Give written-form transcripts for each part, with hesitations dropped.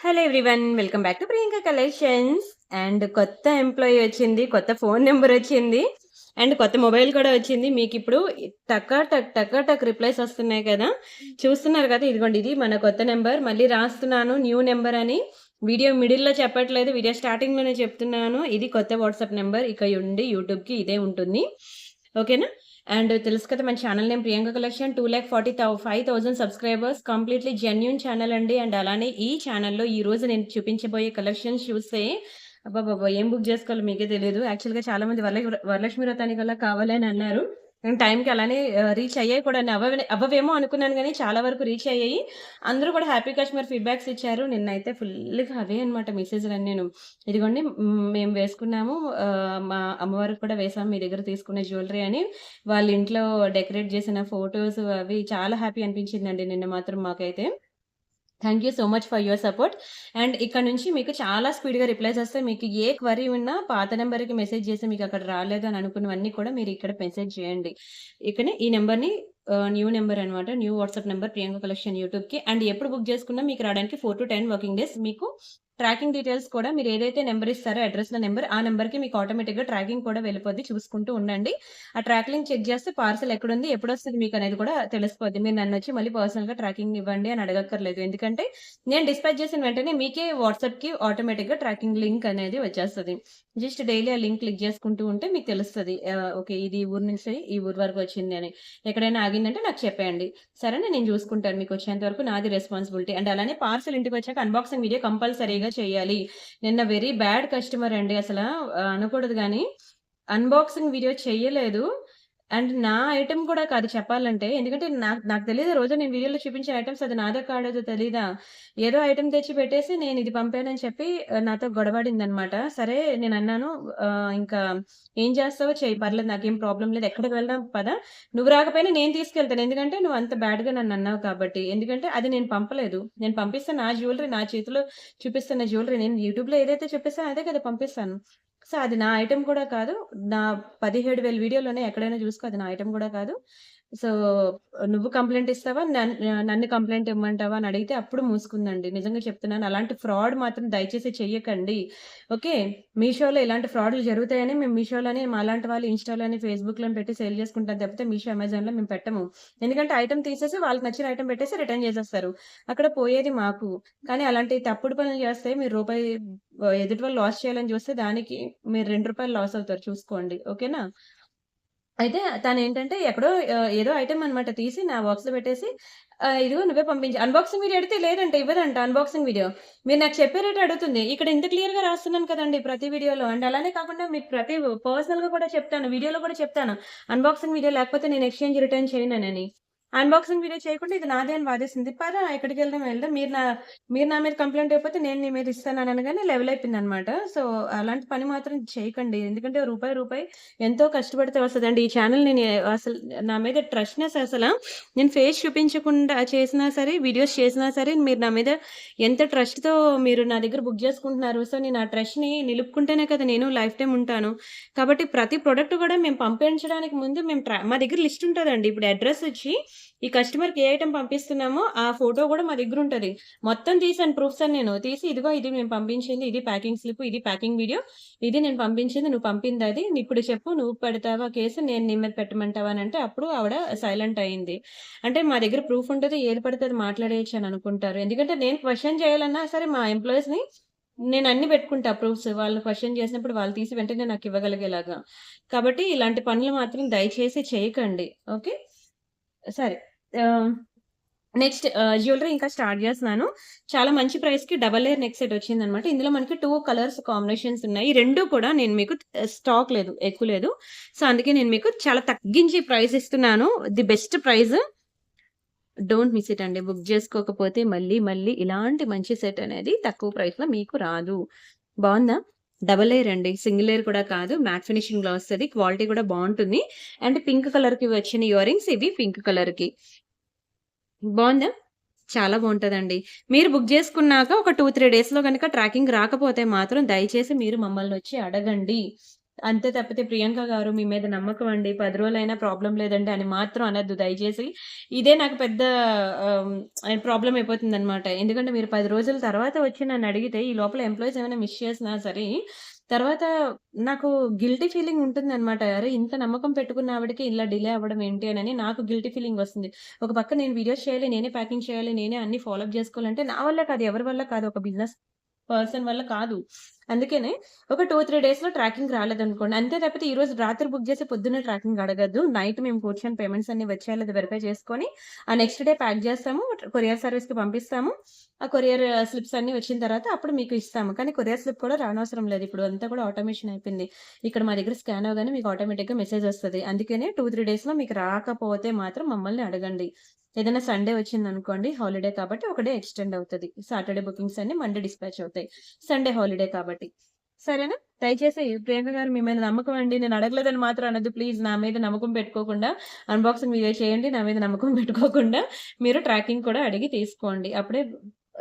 Hello everyone. Welcome back to Priyanka collections. And కొత్త employee వచ్చింది. కొత్త ఫోన్ నెంబర్ వచ్చింది. అండ్ కొత్త మొబైల్ కూడా వచ్చింది. మీకిప్పుడు టకా టక్ రిప్లైస్ వస్తున్నాయి కదా! చూస్తున్నారు కదా! ఇదిగోండి ఇది మన కొత్త నెంబర్. మళ్ళీ రాస్తున్నాను న్యూ నెంబర్ అని. వీడియో మిడిల్‌లో చెప్పట్లేదు. వీడియో స్టార్టింగ్‌లోనే చెప్తున్నాను. ఇది కొత్త వాట్సాప్ నెంబర్. ఇక నుండి యూట్యూబ్‌కి ఇదే ఉంటుంది. ఓకేనా? అండ్ తెలుసు కదా మన channel name Priyanka collection. 2,45,000 subscribers. Completely genuine channel అండి. అండ్ అలానే ఈ ఛానల్‌లో ఈరోజు నేను చూపించబోయే కలెక్షన్స్ చూస్తే అబ్బబ్బబ్బా! ఏం బుక్ జేసుకోవాలో మీకే తెలీదు. యాక్చువల్‌గా చాలా మంది వరలక్ష్మి వ్రతానికల్లా కావాలని అన్నారు. నేను టైంకి అలానే రీచ్ అయ్యాయి కూడా. అవ్వవేమో అనుకున్నాను గానీ చాలా వరకు రీచ్ అయ్యాయి. అందరూ కూడా హ్యాపీ కస్టమర్ ఫీడ్‌బ్యాక్స్ ఇచ్చారు. నిన్నైతే ఫుల్‌గా అవే అన్నమాట మెసేజ్‌లన్నీను. ఇదిగోండి మేము వేసుకున్నాము. మా అమ్మవారికి కూడా వేసాం మీ దగ్గర తీసుకున్న జ్యువెలరీ అని. వాళ్ళ ఇంట్లో డెకరేట్ చేసిన ఫోటోస్ అవి చాలా హ్యాపీ అనిపించిందండి నిన్న మాత్రం మాకైతే. Thank you so much for your support. And ఇక్కడ నుంచి మీకు చాలా స్పీడ్‌గా రిప్లైస్ వస్తాయి. మీకు ఏ క్వెరీ ఉన్నా పాత నంబర్‌కి మెసేజ్ చేసి మీకక్కడ రాలేదు అని అనుకున్నవన్నీ కూడా మీరు ఇక్కడ మెసేజ్ చేయండి. ఇకనే ఈ నంబర్‌ని న్యూ నంబర్ అనమాట. New WhatsApp number Priyanka collection యూట్యూబ్‌కి. అండ్ ఎప్పుడు బుక్ చేసుకున్నా మీకు రావడానికి 4-10 వర్కింగ్ డేస్. మీకు ట్రాకింగ్ డీటెయిల్స్ కూడా మీరు ఏదైతే నంబర్ ఇస్తారో అడ్రెస్‌లో నంబర్, ఆ నంబర్‌కి మీకు ఆటోమేటిక్‌గా ట్రాకింగ్ కూడా వెళ్ళిపోద్ది. చూసుకుంటూ ఉండండి. ఆ ట్రాక్ చెక్ చేస్తే పార్సెల్ ఎక్కడుంది, ఎప్పుడొస్తది మీకనేది కూడా తెలిసిపోద్ది. మీరు నన్నొచ్చి మళ్ళీ పర్సనల్‌గా ట్రాకింగ్ ఇవ్వండి అని అడగక్కర్లేదు. ఎందుకంటే నేను డిస్పాచ్ చేసిన వెంటనే మీకే వాట్సాప్‌కి ఆటోమేటిక్‌గా ట్రాకింగ్ లింక్ అనేది వచ్చేస్తది. జస్ట్ డైలీ ఆ లింక్ క్లిక్ చేసుకుంటూ ఉంటే మీకు తెలుస్తది. ఓకే. ఇది ఈ ఊరు నుంచి ఈ ఊరు వరకు వచ్చింది అని. ఎక్కడైనా ఆగిందంటే నాకు చెప్పేయండి. సరేనా? నేను చూసుకుంటాను. మీకొచ్చేంత వరకు నాది రెస్పాన్సిబిలిటీ. అండ్ అలానే పార్సెల్ ఇంటికొచ్చాక అన్బాక్సింగ్ వీడియో కంపల్సరీగా చేయాలి. నిన్న వెరీ బ్యాడ్ కస్టమర్ అండి. అనకూడదు గానీ, అన్బాక్సింగ్ వీడియో చెయ్యలేదు. అండ్ నా ఐటెమ్ కూడా కాదు చెప్పాలంటే. ఎందుకంటే నాకు నాకు తెలీదు రోజు నేను వీడియోలో చూపించిన ఐటెమ్స్ అది నాదో కాడోదో తెలీదా? ఏదో ఐటెమ్ తెచ్చి పెట్టేసి నేనిది పంపానని చెప్పి నాతో గొడవాడిందనమాట. సరే నేనన్నాను ఇంకా ఏం చేస్తావో చెయ్యి పర్లేదు నాకేం ప్రాబ్లమ్ లేదు. ఎక్కడికి వెళ్దాం పద. నువ్వు రాకపోయినా నేను తీసుకెళ్తాను. ఎందుకంటే నువ్వు అంత బ్యాడ్‌గా నన్నన్నావు కాబట్టి. ఎందుకంటే అది నేను పంపలేదు. నేను పంపిస్తే నా జ్యువెలరీ నా చేతిలో చూపిస్తున్న జ్యువెలరీ నేను యూట్యూబ్‌లో ఏదైతే చూపిస్తానో అదే కదా పంపిస్తాను. సో, అది నా ఐటెమ్ కూడా కాదు. నా 17,000 వీడియోలున్నాయి ఎక్కడైనా చూసుకో అది నా ఐటెమ్ కూడా కాదు. సో, నువ్వు కంప్లెయింట్ ఇస్తావా? నన్ను కంప్లెయింట్ ఇమ్మంటావా? అని అడిగితే అప్పుడు మూసుకుందండి. నిజంగా చెప్తున్నాను. అలాంటి ఫ్రాడ్ మాత్రం దయచేసి చెయ్యకండి. ఓకే. మీషోలో ఇలాంటి ఫ్రాడ్‌లు జరుగుతాయని మేము మీషోలోనే మాలాంటి వాళ్ళు ఇన్‌స్టాలోని, ఫేస్‌బుక్‌లోని పెట్టి సేల్ చేసుకుంటాం తప్పితే మీషో, అమెజాన్‌లో మేము పెట్టము. ఎందుకంటే ఐటెమ్ తీసేసి వాళ్ళకి నచ్చిన ఐటెమ్ పెట్టేసి రిటర్న్ చేసేస్తారు. అక్కడ పోయేది మాకు. కానీ అలాంటి తప్పుడు పనులు చేస్తే మీరు రూపాయి ఎదుటి వాళ్ళు లాస్ చేయాలని చూస్తే దానికి మీరు రూ. 2 లాస్ అవుతారు చూసుకోండి. ఓకేనా? అయితే తనేంటంటే ఎక్కడో ఏదో ఐటెమ్ అనమాట తీసి నా బాక్స్‌లో పెట్టేసి ఇదిగో నువ్వే పంపించు. అన్బాక్సింగ్ వీడియో అడిగితే లేదంట, ఇవ్వదంట అన్బాక్సింగ్ వీడియో. మీరు నాకు చెప్పే రేట్ అడుగుతుంది. ఇక్కడ ఇంత క్లియర్‌గా రాస్తున్నాను కదండీ ప్రతి వీడియోలో. అండ్ అలానే కాకుండా మీకు ప్రతి పర్సనల్‌గా కూడా చెప్తాను. వీడియోలో కూడా చెప్తాను. అన్బాక్సింగ్ వీడియో లేకపోతే నేను ఎక్స్‌చేంజ్ రిటర్న్ చేయననని. అన్బాక్సింగ్ వీడియో చేయకుండా ఇది నాదే అని వాదిస్తుంది. పద ఎక్కడికెళ్దాం వెళ్దాం. మీరు నా మీద కంప్లెయింట్ ఇవ్వకపోతే నేను నీ మీద ఇస్తానని అనగానే లెవెల్ అయిపోయిందనమాట. సో, అలాంటి పని మాత్రం చేయకండి. ఎందుకంటే రూపాయి ఎంతో కష్టపడితే వస్తదండి. ఈ ఛానెల్ నేను అసలు నా మీద ట్రస్ట్‌నెస్ నేను ఫేస్ చూపించకుండా చేసినా సరే, వీడియోస్ చేసినా సరే మీరు నా మీద ఎంత ట్రస్ట్‌తో మీరు నా దగ్గర బుక్ చేసుకుంటున్నారు. సో, నేను ఆ ట్రస్ట్‌ని నిలుపుకుంటేనే కదా నేను లైఫ్ టైమ్ ఉంటాను. కాబట్టి ప్రతి ప్రొడక్ట్ కూడా మేము పంపించడానికి ముందు మేము మా దగ్గర లిస్ట్ ఉంటదండి. ఇప్పుడు అడ్రెస్ వచ్చి ఈ కస్టమర్‌కి ఏ ఐటెమ్ పంపిస్తున్నామో ఆ ఫోటో గూడా మా దగ్గరుంటది. మొత్తం తీసాను ప్రూఫ్స్ అన్ని నేను. తీసి ఇదిగో ఇది మేము పంపించింది. ఇది ప్యాకింగ్ స్లిప్. ఇది ప్యాకింగ్ వీడియో. ఇది నేను పంపించింది. నువ్వు పంపిందది. ఇప్పుడు చెప్పు నువ్వు పెడతావా కేసు? నేను నీ మీద పెట్టమంటావా? అనంటే అప్పుడు ఆవిడ సైలెంట్ అయింది. అంటే మా దగ్గర ప్రూఫ్ ఉంటది. ఏది పడితే అది మాట్లాడేయొచ్చు అని అనుకుంటారు. ఎందుకంటే నేను క్వెషన్ చేయాలన్నా సరే మా ఎంప్లాయీస్‌ని నేను అన్ని పెట్టుకుంటా ప్రూఫ్స్. వాళ్ళు క్వెషన్ చేసినప్పుడు వాళ్ళు తీసి వెంటనే నాకు ఇవ్వగలిగేలాగా. కాబట్టి ఇలాంటి పనులు మాత్రం దయచేసి చేయకండి. ఓకే. సరే. ఆహ్, నెక్స్ట్ జ్యువెలరీ ఇంకా స్టార్ట్ జేస్తున్నాను. చాలా మంచి ప్రైస్‌కి డబుల్ లేయర్ నెక్ సెట్ వచ్చిందనమాట. ఇందులో మనకి 2 కలర్స్ కాంబినేషన్స్ ఉన్నాయి. 2 కూడా నేను మీకు స్టాక్ లేదు. ఎక్కువ లేదు. సో, అందుకే నేను మీకు చాలా తగ్గించి ప్రైస్ ఇస్తున్నాను. The best price. Don't miss it అండి. బుక్ జేసుకోకపోతే మళ్ళీ, మళ్ళీ ఇలాంటి మంచి సెట్ అనేది తక్కువ ప్రైస్‌లో మీకు రాదు. బావుందా? డబుల్ లేయర్ అండి. సింగిల్ లేయర్ కూడా కాదు. మ్యాట్ ఫినిషింగ్‌లో వస్తది. క్వాలిటీ కూడా బావుంటుంది. అండ్ పింక్ కలర్‌కి వచ్చిన ఇయర్ రింగ్స్ ఇవి పింక్ కలర్‌కి. బావుందా? చాలా బావుంటదండి. మీరు బుక్ జేసుకున్నాక ఒక 2, 3 డేస్‌లో గనక ట్రాకింగ్ రాకపోతే మాత్రం దయచేసి మీరు మమ్మల్నొచ్చి అడగండి. అంతే తప్పితే ప్రియాంక గారు మీ మీద నమ్మకం అండి. 10 రోజులైనా ప్రాబ్లమ్ లేదండి అని మాత్రం అనొద్దు దయచేసి. ఇదే నాకు పెద్ద ఆహ్, ప్రాబ్లమ్ అయిపోతుందనమాట. ఎందుకంటే మీరు 10 రోజుల తర్వాత వచ్చి నన్నడిగితే ఈ లోపల ఎంప్లాయీస్ ఏమైనా మిస్ చేసినా సరే, తర్వాత నాకు గిల్టీ ఫీలింగ్ ఉంటుందనమాట. అరే! ఇంత నమ్మకం పెట్టుకున్న ఆవిడకి ఇలా డిలే అవ్వడం ఏంటి అనని నాకు గిల్టీ ఫీలింగ్ వస్తుంది. ఒక పక్క నేను వీడియోస్ చేయాలి, నేనే ప్యాకింగ్ చేయాలి, నేనే అన్నీ ఫాలో అప్ చేసుకోవాలంటే నా వల్ల కాదు, ఎవరి వల్ల కాదు. ఒక బిజినెస్ పర్సన్ వల్ల కాదు. అందుకనే ఒక 2, 3 డేస్‌లో ట్రాకింగ్ రాలేదనుకోండి. అంతే తప్పితే ఈరోజు రాత్రి బుక్ చేసి పొద్దున్నే ట్రాకింగ్ అడగద్దు. నైట్ మేము కూర్చొని పేమెంట్స్ అన్నీ వచ్చాయో లేదో వెరిఫై చేసుకొని, ఆ నెక్స్ట్ డే ప్యాక్ చేస్తాము. కొరియర్ సర్వీస్‌కి పంపిస్తాము. ఆ కొరియర్ స్లిప్స్ అన్నీ వచ్చిన తర్వాత అప్పుడు మీకు ఇస్తాము. కానీ కొరియర్ స్లిప్ కూడా రానవసరం లేదు. ఇప్పుడు అంతా కూడా ఆటోమేషన్ అయిపోయింది. ఇక్కడ మా దగ్గర స్కాన్ అవ్వగానే మీకు ఆటోమేటిక్‌గా మెసేజ్ వస్తది. అందుకనే 2, 3 డేస్‌లో మీకు రాకపోతే మాత్రం మమ్మల్ని అడగండి. ఏదైనా సండే వచ్చిందనుకోండి హాలిడే కాబట్టి ఒక డే ఎక్స్‌టెండ్ అవుతది. సాటర్‌డే బుకింగ్స్ అన్నీ మండే డిస్పాచ్ అవుతాయి. సండే హాలిడే కాబట్టి. సరేనా? దయచేసి ప్రియాంక గారు మీ మీద నమ్మకం అండి. నేను అడగలేదని మాత్రం అనొద్దు ప్లీజ్. నా మీద నమ్మకం పెట్టుకోకుండా అన్బాక్సింగ్ వీడియో చేయండి. నా మీద నమ్మకం పెట్టుకోకుండా మీరు ట్రాకింగ్ కూడా అడిగి తీసుకోండి. అప్పుడే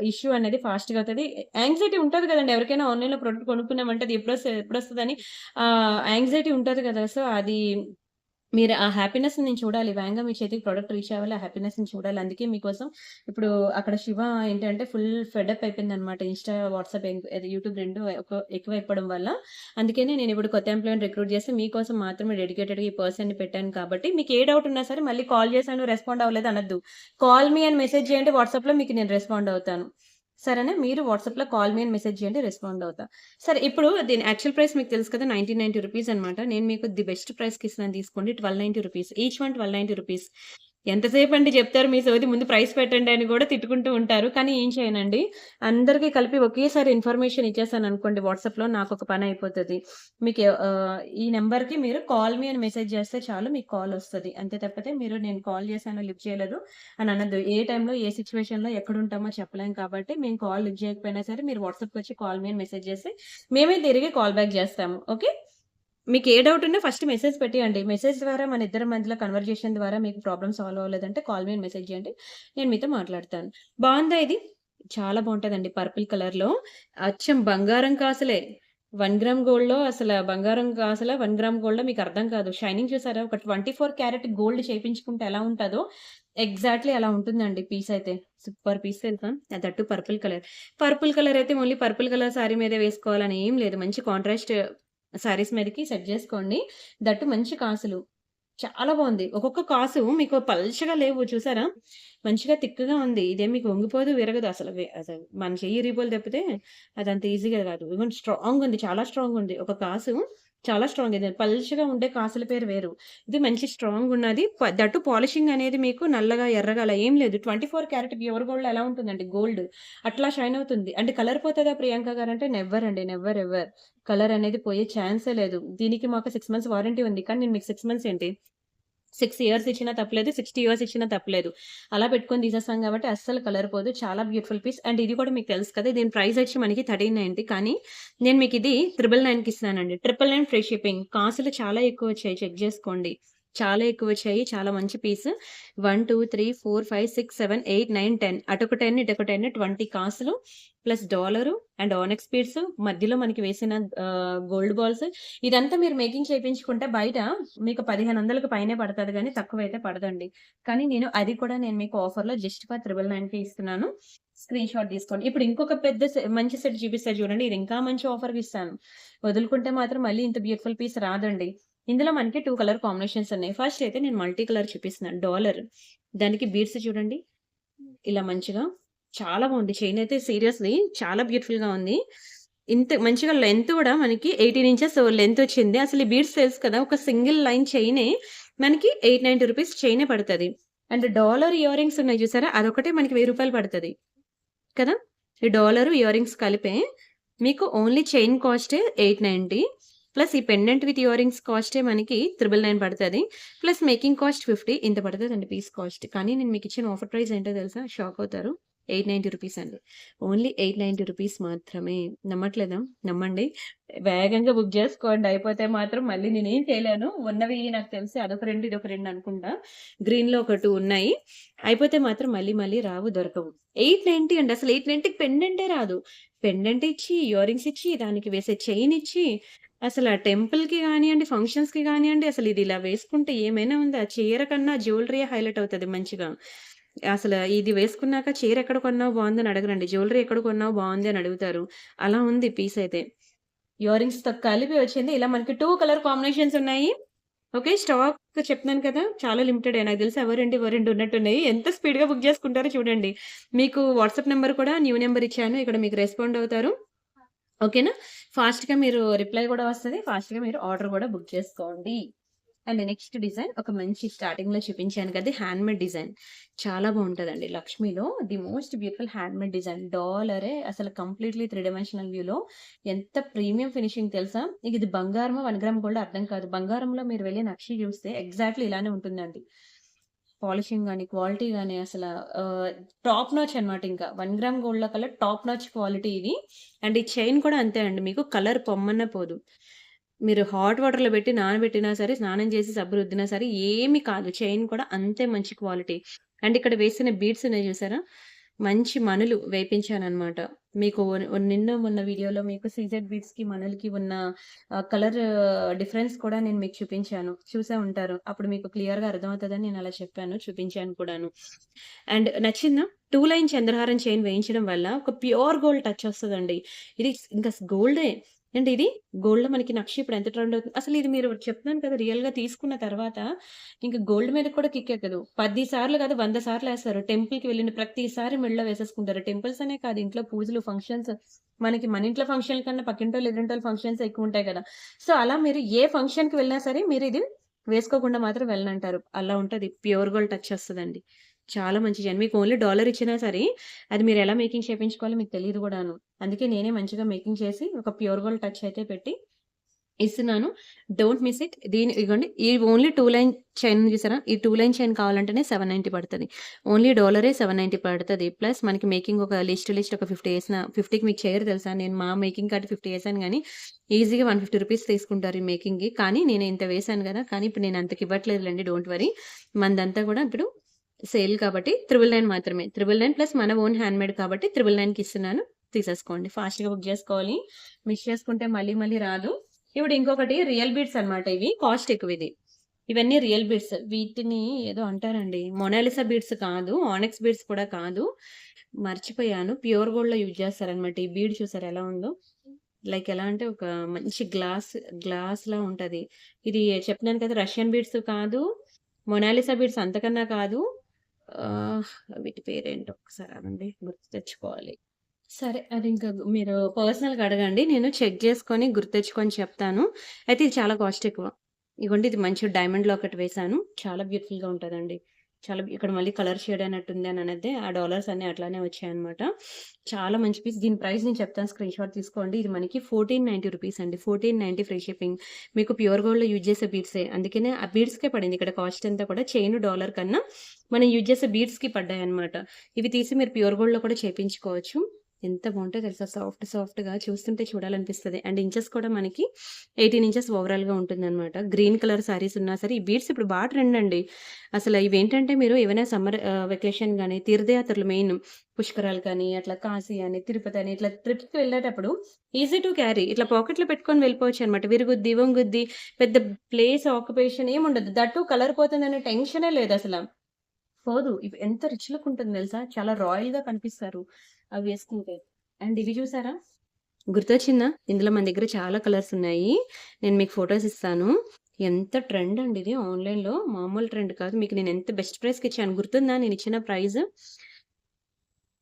ఇష్యూ అనేది ఫాస్ట్‌గా అవుతది. యాంక్సైటీ ఉంటది కదండీ! ఎవరికైనా ఆన్‌లైన్‌లో ప్రొడక్ట్ కొనుక్కున్నామంటే అది ఎప్పుడొస్తదని యాంక్సైటీ ఉంటది కదా! సో, అది మీరు ఆ హ్యాపీనెస్‌ని నేను చూడాలి. వేగంగా మీ చేతికి ప్రొడక్ట్ రీచ్ అవ్వాలి. ఆ హ్యాపీనెస్‌ని చూడాలి. అందుకే మీకోసం ఇప్పుడు అక్కడ శివ ఏంటంటే ఫుల్ ఫెడప్ అయిపోయిందనమాట. ఇన్‌స్టా, వాట్సాప్ అది యూట్యూబ్ 2 ఎక్కువైపోవడం వల్ల. అందుకనే నేనిప్పుడు కొత్త ఎంప్లాయీని రిక్రూట్ చేసి మీకోసం మాత్రమే డెడికేటెడ్‌గా ఈ పర్సన్‌ని పెట్టాను కాబట్టి మీకు ఏ డౌట్ ఉన్నా సరే మళ్ళీ కాల్ చేశాను రెస్పాండ్ అవ్వలేదు అనొద్దు. కాల్ మీ అని మెసేజ్ చేయండి వాట్సాప్‌లో మీకు నేను రెస్పాండ్ అవుతాను. సరేనా? మీరు వాట్సాప్‌లో కాల్ మీ అని మెసేజ్ చేయండి రెస్పాండ్ అవుతా. సరే ఇప్పుడు దీని యాక్చువల్ ప్రైస్ మీకు తెలుసు కదా! ₹1990 అనమాట. నేను మీకు ది బెస్ట్ ప్రైస్‌కి ఇస్తున్నాను తీసుకోండి. ₹1290 ఈచ్ వన్ ₹1290. ఎంతసేపండి చెప్తారు మీ సోది ముందు ప్రైస్ పెట్టండి అని గూడా తిట్టుకుంటూ ఉంటారు. కానీ ఏం చేయనండి. అందరికి కలిపి ఒకేసారి ఇన్ఫర్మేషన్ ఇచ్చేసాననుకోండి వాట్సాప్‌లో నాకొక పనయిపోతది. మీకు ఈ నంబర్‌కి మీరు కాల్ మీ అని మెసేజ్ చేస్తే చాలు మీకు కాలొస్తది. అంతే తప్పితే మీరు నేను కాల్ చేశాను లిఫ్ట్ చేయలేదు అని అనొద్దు. ఏ టైంలో, ఏ సిట్యుయేషన్‌లో ఎక్కడుంటామో చెప్పలేం కాబట్టి మేము కాల్ లిఫ్ట్ చేయకపోయినా సరే మీరు వాట్సాప్‌కొచ్చి కాల్ మీ అని మెసేజ్ చేస్తే మేమే తిరిగి కాల్ బ్యాక్ చేస్తాము. ఓకే. మీకు ఏ డౌట్ ఉన్నా ఫస్ట్ మెసేజ్ పెట్టేయండి. మెసేజ్ ద్వారా మన ఇద్దరి మధ్యలో కన్వర్జేషన్ ద్వారా మీకు ప్రాబ్లమ్ సాల్వ్ అవ్వలేదంటే కాల్ మీ అని మెసేజ్ చేయండి. నేను మీతో మాట్లాడతాను. బావుందా ఇది? చాలా బావుంటదండి పర్పుల్ కలర్‌లో. అచ్చం బంగారం కాసులే. 1 గ్రామ్ గోల్డ్‌లో అసల బంగారం కాసులా 1 గ్రామ్ గోల్డ్‌లో మీకు అర్థం కాదు. షైనింగ్ చూసారా? ఒక 24 క్యారెట్ గోల్డ్ చేపించుకుంటే ఎలా ఉంటదో ఎగ్జాక్ట్‌లీ అలా ఉంటుందండి పీస్ అయితే. సూపర్ పీస్ తెలుసా? That purple colour. Purple colour అయితే ఓన్లీ పర్పుల్ కలర్ సారీ మీదే వేసుకోవాలని ఏం లేదు. మంచి కాంట్రాస్ట్ సారీస్ మీదకి సెట్ జేసుకోండి. దట్టు మంచి కాసులు. చాలా బావుంది. ఒక్కొక్క కాసు మీకు పల్చగా లేవు చూసారా? మంచిగా తిక్కుగా ఉంది. ఇదేం మీకు వంగిపోదు, విరగదు అసలు. అసలు మన చెయ్యి ఇరిగిపోవాలి తప్పితే అదంత ఈజీగా కాదు. ఇదిగోండి స్ట్రాంగ్ ఉంది. చాలా స్ట్రాంగ్ ఉంది. ఒక కాసు చాలా స్ట్రాంగ్ ఇది. పల్చగా ఉండే కాసుల పేరు వేరు. ఇది మంచి స్ట్రాంగ్ ఉన్నది. దట్టు పాలిషింగ్ అనేది మీకు నల్లగా, ఎర్రగా అలా ఏం లేదు. 24 క్యారెట్ ప్యూర్ గోల్డ్‌లో ఎలా ఉంటుందండి గోల్డ్ అట్లా షైన్ అవుతుంది. అంటే కలర్ పోతదా ప్రియాంక గారంటే నెవర్ అండి. Never ever. కలర్ అనేది పోయే ఛాన్సే లేదు. దీనికి మాకు 6 మంత్స్ వారంటీ ఉంది. కానీ నేను మీకు 6 మంత్స్ ఏంటి 6 ఇయర్స్ ఇచ్చినా తప్పులేదు. 60 ఇయర్స్ ఇచ్చినా తప్పులేదు. అలా పెట్టుకొని తీసేస్తాం కాబట్టి అస్సలు కలర్ పోదు. చాలా బ్యూటిఫుల్ పీస్. అండ్ ఇది కూడా మీకు తెలుసు కదా! దీని ప్రైస్ వచ్చి మనకి 1390 కానీ నేను మీకిది 999కి ఇస్తున్నానండి. 999 ఫ్రీ షిప్పింగ్. కాసులు చాలా ఎక్కువొచ్చాయి చెక్ జేసుకోండి. చాలా ఎక్కువొచ్చాయి. చాలా మంచి పీస్. 1, 2, 3, 4, 5, 6, 7, 8, 9, 10 అటొక 10 ఇటొక 10 20 కాసులు ప్లస్ డాలరు అండ్ ఆనెక్స్ బీడ్స్ మధ్యలో మనకి వేసిన గోల్డ్ బాల్స్ ఇదంతా మీరు మేకింగ్ చేపించుకుంటే బయట మీకు 1500కి పైనే పడతది గానీ, తక్కువైతే పడదండి. కానీ నేను మీకు ఆఫర్‌లో జస్ట్ ఫర్ 999కే ఇస్తున్నాను. స్క్రీన్ షాట్ తీసుకోండి. ఇప్పుడు ఇంకొక పెద్ద మంచి సెట్ చూపిస్తా చూడండి. ఇది ఇంకా మంచి ఆఫర్‌కి ఇస్తాను. వదులుకుంటే మాత్రం మళ్ళీ ఇంత బ్యూటిఫుల్ పీస్ రాదండి. ఇందులో మనకి 2 కలర్ కాంబినేషన్స్ ఉన్నాయి. ఫస్ట్ అయితే నేను మల్టీ కలర్ చూపిస్తున్నాను. డాలర్ దానికి బీడ్స్ చూడండి. ఇలా మంచిగా చాలా బావుంది. చైన్ అయితే సీరియస్‌లీ చాలా బ్యూటిఫుల్‌గా ఉంది. ఇంత మంచిగా లెంత్ గూడా మనకి 18 ఇంచెస్ లెంత్ వచ్చింది. అసలు ఈ బీడ్స్ తెలుసు కదా! ఒక సింగిల్ లైన్ చైనే మనకి ₹890 చైనే పడతది. అండ్ డాలర్ ఇయర్ రింగ్స్ ఉన్నాయి చూసారా? అదొకటే మనకి రూ. 1000 పడతది. కదా! ఈ డాలరు, ఇయర్ రింగ్స్ కలిపే మీకు ఓన్లీ చైన్ కాస్టే 890 ప్లస్ ఈ పెండెంట్ విత్ ఇయర్ రింగ్స్ కాస్టే మనకి 999 పడతది. ప్లస్ మేకింగ్ కాస్ట్ 50 ఇంత పడతదండి పీస్ కాస్ట్. కానీ నేను మీకిచ్చిన ఆఫర్ ప్రైస్ ఏంటో తెలుసా? షాక్ అవుతారు. రూ. 890 అండి. ఓన్లీ రూ. 890 మాత్రమే. నమ్మట్లేదా? నమ్మండి. వేగంగా బుక్ జేసుకోండి. అయిపోతే మాత్రం మళ్ళీ నేనేం చేయలేను. ఉన్నవి నాకు తెలిసి అదొక 2, ఇదొక 2 అనుకుంటా. గ్రీన్‌లో ఒక 2 ఉన్నాయి. అయిపోతే మాత్రం మళ్ళీ మళ్ళీ రావు, దొరకవు. 890 అండి. అసలు 890కి పెండెంటే రాదు. పెండెంట్ ఇచ్చి, ఇయర్ రింగ్స్ ఇచ్చి, దానికి వేసే చైన్ ఇచ్చి, అసల టెంపుల్‌కి గానియండి, ఫంక్షన్స్‌కి గానియండి, అసలిది ఇలా వేసుకుంటే ఏమైనా ఉందా? చీర కన్నా జ్యువెలరీయే హైలైట్ అవుతది మంచిగా. అసల ఇది వేసుకున్నాక చీర ఎక్కడ కొన్నావు బావుందని అడగరండి. జ్యువెలరీ ఎక్కడ కొన్నావు బావుంది అని అడుగుతారు. అలా ఉంది పీసయితే. ఇయర్ రింగ్స్‌తో కలిపి వచ్చింది. ఇలా మనకి 2 కలర్ కాంబినేషన్స్ ఉన్నాయి. ఓకే. స్టాక్ చెప్తున్నాను కదా! చాలా లిమిటెడే. నాకు తెలిసి అవో 2, ఇవో 2 ఉన్నట్టున్నాయి. ఎంత స్పీడ్‌గా బుక్ చేసుకుంటారో చూడండి. మీకు వాట్సాప్ నంబర్ కూడా న్యూ నంబర్ ఇచ్చాను. ఇక్కడ మీకు రెస్పాండ్ అవుతారు. ఓకేనా? ఫాస్ట్‌గా మీరు రిప్లై గూడా వస్తది. ఫాస్ట్‌గా మీరు ఆర్డర్ గూడా బుక్ చేసుకోండి. అండ్ నెక్స్ట్ డిజైన్ ఒక మంచి స్టార్టింగ్‌లో చూపించాను కదా! Handmade design. చాలా బావుంటదండి. 'లక్ష్మిలో' the most beautiful handmade design. డాలరే అసలు కంప్లీట్‌లీ 3 డైమెన్షనల్ వ్యూలో ఎంత ప్రీమియం ఫినిషింగ్ తెలుసా? ఇది బంగారమో, 1 గ్రామ్ గోల్డో అర్థం కాదు. బంగారంలో మీరు వెళ్లి నక్షి చూస్తే ఎగ్జాక్ట్‌లీ ఇలానే ఉంటుందండి. పాలిషింగ్ గాని, క్వాలిటీ గాని అసల టాప్ నాచ్ అన్నమాట ఇంకా. 1 గ్రామ్ గోల్డ్‌లో కల్లా టాప్ నాచ్ క్వాలిటీ ఇది. అండ్ ఈ చైన్ కూడా అంతే అండి. మీకు కలర్ పొమ్మన్నా పోదు. మీరు హాట్ వాటర్‌లో పెట్టి నానబెట్టినా సరే, స్నానం చేసి సబ్బు రుద్దినా సరే ఏమి కాదు. చైన్ కూడా అంతే మంచి క్వాలిటీ. అండ్ ఇక్కడ వేసిన బీడ్స్ ఉన్నాయి చూసారా? మంచి మణులు వేపించాననమాట. మీకు నిన్న మొన్న వీడియోలో మీకు సీజెడ్ బీడ్స్‌కి, మణులకి ఉన్న కలర్ డిఫరెన్స్ కూడా నేను మీకు చూపించాను. చూసే ఉంటారు. అప్పుడు మీకు క్లియర్‌గా అర్థమవుతదని నేను అలా చెప్పాను. చూపించాను కూడాను. అండ్ నచ్చిందా? 2 లైన్ చంద్రహారం చైన్ వేయించడం వల్ల ఒక ప్యూర్ గోల్డ్ టచ్ వస్తదండి. ఇది ఇంకా గోల్డే. అండ్ ఇది గోల్డ్‌లో మనకి నక్షి ఇప్పుడు ఎంత ట్రెండ్ అవుతుంది. అసలు ఇది మీరు చెప్తున్నాను కదా! రియల్‌గా తీసుకున్న తర్వాత ఇంక గోల్డ్ మీద కూడా కిక్కెక్కదు. 10 సార్లు కాదు 100 సార్లేస్తారు. టెంపుల్‌కి వెళ్ళిన ప్రతిసారి మెడలో వేసేసుకుంటారు. టెంపుల్స్ అనే కాదు ఇంట్లో పూజలు, ఫంక్షన్స్ మనకి మన ఇంట్లో ఫంక్షన్ కన్నా పక్కింటోళ్ళు, ఎదురింటోళ్ళ ఫంక్షన్స్ ఎక్కువుంటాయి కదా! సో, అలా మీరు ఏ ఫంక్షన్‌కి వెళ్ళినా సరే మీరిది వేసుకోకుండా మాత్రం వెళ్ళనంటారు. అలా ఉంటది. ప్యూర్ గోల్డ్ టచ్ వస్తదండి. చాలా మంచి చైన్. మీకు ఓన్లీ డాలర్ ఇచ్చినా సరే, అది మీరెలా మేకింగ్ చేపించుకోవాలో మీకు తెలీదు గూడాను. అందుకే నేనే మంచిగా మేకింగ్ చేసి, ఒక ప్యూర్ గోల్డ్ టచ్ అయితే పెట్టి ఇస్తున్నాను. Don't miss it. ఇగోండి ఈ ఓన్లీ 2 లైన్ చైన్ ఉంది చూసారా? ఈ 2 లైన్ చైన్ కావాలంటేనే 790 పడతది. ఓన్లీ డాలరే 790 పడతది. ప్లస్ మనకి మేకింగ్ ఒక లిస్ట్ ఒక 50 ఏసిన 50కి మీకు చేయరు తెలుసా? నేను మా మేకింగ్ కార్డ్ 50 ఏసాను గానీ, ఈజీగా రూ. 150 తీసుకుంటారు ఈ మేకింగ్‌కి. కానీ నేను ఇంత వేశాను గదా! కానీ ఇప్పుడు నేను అంతకి ఇవ్వట్లేదులెండి. Don't worry. మనదంతా గూడా ఇప్పుడు సేల్ కాబట్టి 999 మాత్రమే. 999 ప్లస్ మన ఓన్ హ్యాండ్‌మేడ్ కాబట్టి 999కి ఇస్తున్నాను. తీసేసుకోండి. ఫాస్ట్‌గా బుక్ జేసుకోవాలి. మిస్ చేసుకుంటే మళ్ళీ మళ్ళీ రాదు. ఇప్పుడు ఇంకొకటి రియల్ బీడ్స్ అన్నమాట ఇవి. కాస్ట్ ఎక్కువిది. ఇవన్నీ రియల్ బీడ్స్. వీటిని ఏదో అంటారండి. మొనాలిసా బీడ్స్ కాదు. ఆనెక్స్ బీడ్స్ కూడా కాదు. మర్చిపోయాను. ప్యూర్ గోల్డ్‌లో యూజ్ చేస్తారన్నమాట. ఈ బీడ్ చూసారా ఎలా ఉందో? లైక్ ఎలా అంటే ఒక మంచి గ్లాస్‌లా ఉంటది. ఇది చెప్తున్నాను కదా! రష్యన్ బీడ్స్ కాదు. మొనాలిసా బీడ్స్ అంతకన్నా కాదు. ఆహ్, వీటి పేరేంటో ఒకసారి ఆగండి గుర్తు తెచ్చుకోవాలి. సరే. అది ఇంకా మీరు పర్సనల్‌గా అడగండి. నేను చెక్ జేసుకొని గుర్తెచ్చుకొని చెప్తాను. అయితే ఇది చాలా కాస్ట్ ఎక్కువ. ఇగోండి ఇది మంచి డైమండ్‌లో ఒకటి వేశాను. చాలా బ్యూటిఫుల్‌గా ఉంటదండి. చాలా ఇక్కడ మళ్ళీ కలర్ షేడ్ అయినట్టుంది అని అనద్దే. ఆ డాలర్స్ అన్నీ అట్లానే వచ్చాయన్నమాట. చాలా మంచి పీస్. దీని ప్రైస్ నేను చెప్తాను స్క్రీన్‌షాట్ తీసుకోండి. ఇది మనకి రూ. 1490 అండి. 1490 ఫ్రీ షిప్పింగ్. మీకు ప్యూర్ గోల్డ్‌లో యూజ్ చేసే బీడ్సే. అందుకనే ఆ బీడ్స్‌కే పడింది ఇక్కడ కాస్ట్ అంతా కూడా. చైన్ డాలర్ కన్నా మనం యూజ్ చేసే బీడ్స్‌కి పడ్డాయన్నమాట. ఇవి తీసి మీరు ప్యూర్ గోల్డ్‌లో కూడా చేపించుకోవచ్చు. ఎంత బావుంటాయో తెలుసా? సాఫ్ట్‌గా చూస్తుంటే చూడాలనిపిస్తది. అండ్ ఇంచెస్ కూడా మనకి 18 ఇంచెస్ ఓవరాల్‌గా ఉంటుందనమాట. గ్రీన్ కలర్ శారీస్ ఉన్నా సరే, ఈ బీడ్స్ ఇప్పుడు బా ట్రెండ్ అండి. అసల ఇవేంటంటే మీరు ఏవైనా సమ్మర్ వెకేషన్ గాని, తీర్థయాత్రలు మెయిన్ పుష్కరాలు కానీ, అట్లా కాశీ అని, తిరుపతి అని ఇట్లా ట్రిప్స్‌కి వెళ్ళేటప్పుడు ఈజీ టు క్యారీ. ఇట్లా పాకెట్‌లో పెట్టుకొని వెళ్ళిపోవచ్చనమాట. విరుగుద్ది, వంగుద్ది, పెద్ద ప్లేస్ ఆక్యుపేషన్ ఏముండదు. దట్ టూ కలర్ పోతుందనే టెన్షనే లేదసల. పోదు. ఎంత రిచ్ లుక్ ఉంటుంది తెలుసా? చాలా రాయల్‌గా కనిపిస్తారు అవి వేసుకుంటే. అండ్ ఇవి చూసారా? గుర్తొచ్చిందా? ఇందులో మన దగ్గర చాలా కలర్స్ ఉన్నాయి. నేను మీకు ఫోటోస్ ఇస్తాను. ఎంత ట్రెండ్ అండి ఇది ఆన్‌లైన్‌లో. మామూలు ట్రెండ్ కాదు. మీకు నేను ఎంత బెస్ట్ ప్రైస్‌కి ఇచ్చాను గుర్తుందా నేనిచ్చిన ప్రైస్?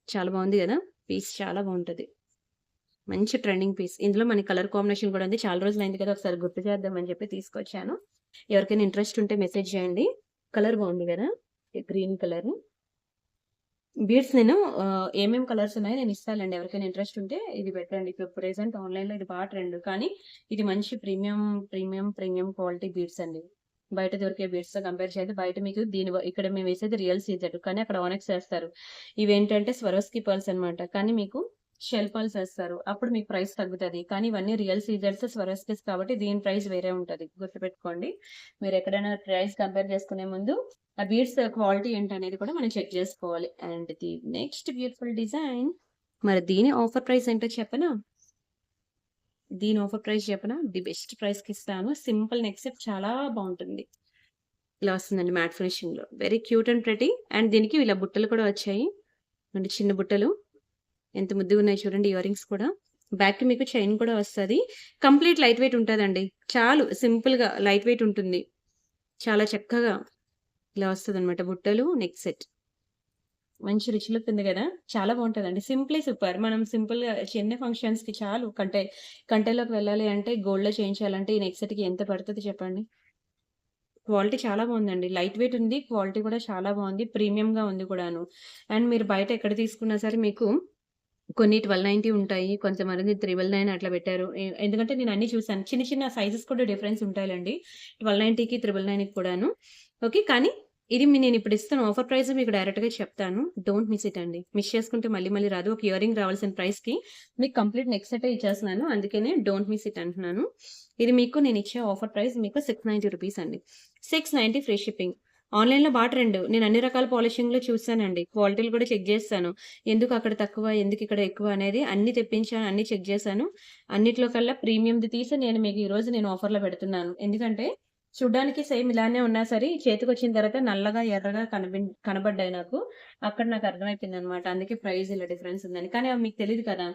చాలా బావుంది గదా! పీస్ చాలా బావుంటది. మంచి ట్రెండింగ్ పీస్. ఇందులో మనకి కలర్ కాంబినేషన్ కూడా ఉంది. చాలా రోజులైంది కదా! ఒకసారి గుర్తు చేద్దామని చెప్పి తీసుకొచ్చాను. ఎవరికైనా ఇంట్రెస్ట్ ఉంటే మెసేజ్ చేయండి. కలర్ బావుంది గదా! Green colour. బీడ్స్ నేను ఏమేం కలర్స్ ఉన్నాయో నేను ఇస్తాలేండి. ఎవరికైనా ఇంట్రెస్ట్ ఉంటే ఇది పెట్టండి. ఇప్పుడు ప్రెజెంట్ ఆన్‌లైన్‌లో ఇది బా ట్రెండ్. కానీ ఇది మంచి ప్రీమియం క్వాలిటీ బీడ్స్ అండి. బయట దొరికే బీడ్స్‌తో కంపేర్ చేస్తే బయట మీకు ఇక్కడ మేము వేసేది రియల్ సీజెడ్ కానీ అక్కడ ఓనెక్స్ ఏస్తారు. ఇవేంటంటే స్వరోస్‌కి పర్ల్స్ అన్నమాట. కానీ మీకు షెల్ పర్ల్స్ ఏస్తారు. అప్పుడు మీకు ప్రైస్ తగ్గుతది. కానీ ఇవన్నీ రియల్ సీజెడ్స్, స్వరోస్‌కిస్ కాబట్టి దీని ప్రైస్ వేరే ఉంటది. గుర్తుపెట్టుకోండి. మీరెక్కడైనా ప్రైస్ కంపేర్ చేసుకునే ముందు ఆ బీడ్స్ క్వాలిటీ ఏంటనేది కూడా మనం చెక్ చేసుకోవాలి. And the next beautiful design మరి దీని ఆఫర్ ప్రైస్ ఏంటో చెప్పనా? దీని ఆఫర్ ప్రైస్ చెప్పనా? ది బెస్ట్ ప్రైస్‌కి ఇస్తాను. సింపుల్ నెక్ సెట్ చాలా బావుంటుంది. ఇలా వస్తుందండి మ్యాట్ ఫినిషింగ్‌లో. Very cute and pretty. And దీనికి ఇలా బుట్టలు కూడా వచ్చాయి. అంటే చిన్న బుట్టలు. ఎంత ముద్దుగున్నాయి చూడండి ఇయర్ రింగ్స్ కూడా. బ్యాక్‌కి మీకు చైన్ కూడా వస్తది. కంప్లీట్ లైట్ వెయిట్ ఉంటదండి. చాలు సింపుల్‌గా లైట్ వెయిట్ ఉంటుంది. చాలా చక్కగా ఇలా వస్తదనమాట బుట్టలు, నెక్ సెట్. మంచి రిచ్ లుక్ ఉంది గదా! చాలా బావుంటదండి. Simply super. మనం సింపుల్‌గా చిన్న ఫంక్షన్స్‌కి చాలు కంటెలోకి వెళ్ళాలి అంటే గోల్డ్‌లో చేయించాలంటే ఈ నెక్ సెట్‌కి ఎంత పడతది చెప్పండి? క్వాలిటీ చాలా బావుందండి. లైట్ వెయిట్ ఉంది. క్వాలిటీ కూడా చాలా బావుంది. ప్రీమియంగా ఉంది కూడాను. అండ్ మీరు బయట ఎక్కడ తీసుకున్నా సరే మీకు కొన్ని 1290 ఉంటాయి. కొంతమంది 999 అట్లా పెట్టారు. ఎందుకంటే నేను అన్నీ చూసాను. చిన్న చిన్న సైజెస్ కూడా డిఫరెన్స్ ఉంటాయిలెండి. 1290కి 999కి కూడాను. ఓకే. కానీ ఇది నేనిప్పుడు ఇస్తున్న ఆఫర్ ప్రైస్ మీకు డైరెక్ట్‌గా చెప్తాను. డోంట్ మిస్ ఇట్ అండి. మిస్ చేసుకుంటే మళ్ళీ మళ్ళీ రాదు. ఒక ఇయర్ రింగ్ రావాల్సిన ప్రైస్‌కి మీకు కంప్లీట్ నెక్ సెట్టే ఇచ్చేస్తున్నాను. అందుకనే డోంట్ మిస్ ఇట్ అంటున్నాను. ఇది మీకు నేనిచ్చే ఆఫర్ ప్రైస్ మీకు ₹690 అండి. 690 ఫ్రీ షిప్పింగ్. ఆన్‌లైన్‌లో బా ట్రెండ్. నేను అన్ని రకాల పాలిషింగ్‌లో చూసానండి. క్వాలిటీలు కూడా చెక్ జేసేసాను. ఎందుకు అక్కడ తక్కువ, ఎందుకు ఇక్కడ ఎక్కువ అనేది అన్నీ తెప్పించాను. అన్నీ చెక్ జేశాను. అన్నిట్లో కల్లా ప్రీమియంది తీసి నేను ఈరోజు ఆఫర్‌లో పెడుతున్నాను. ఎందుకంటే చూడ్డానికి సేమ్ ఇలానే ఉన్నా సరే చేతికొచ్చిన తర్వాత నల్లగా, ఎర్రగా కనబడ్డాయి నాకు. అక్కడ నాకు అర్థమైపోయిందనమాట. అందుకే ప్రైస్ ఇలా డిఫరెన్స్ ఉందని. కానీ అవి మీకు తెలీదు కదా!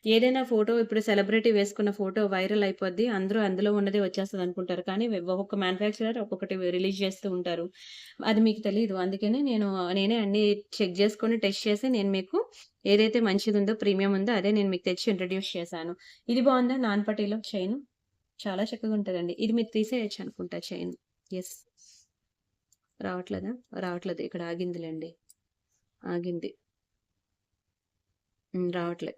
ఏదైనా ఫోటో ఇప్పుడు సెలబ్రిటీ వేసుకున్న ఫోటో వైరల్ అయిపోద్ది. అందరూ అందులో ఉన్నదే వచ్చేస్తదనుకుంటారు. కానీ ఒక్కొక్క మ్యానుఫ్యాక్చరర్ ఒక్కొక్కటి రిలీజ్ చేస్తూ ఉంటారు. అది మీకు తెలీదు. అందుకని నేనే అన్నీ చెక్ చేసుకొని, టెస్ట్ చేసి నేను మీకు ఏదైతే మంచిదుందో, ప్రీమియం ఉందో అదే నేను మీకు తెచ్చి ఇంట్రొడ్యూస్ చేశాను. ఇది బావుందా నాన్ పట్టీలో చైను? చాలా చక్కగుంటదండి. ఇది మీరు తీసేయొచ్చనుకుంటా చైన్. యెస్. రావట్లేదా? రావట్లేదు. ఇక్కడ ఆగిందిలెండి. ఆగింది. రావట్లే.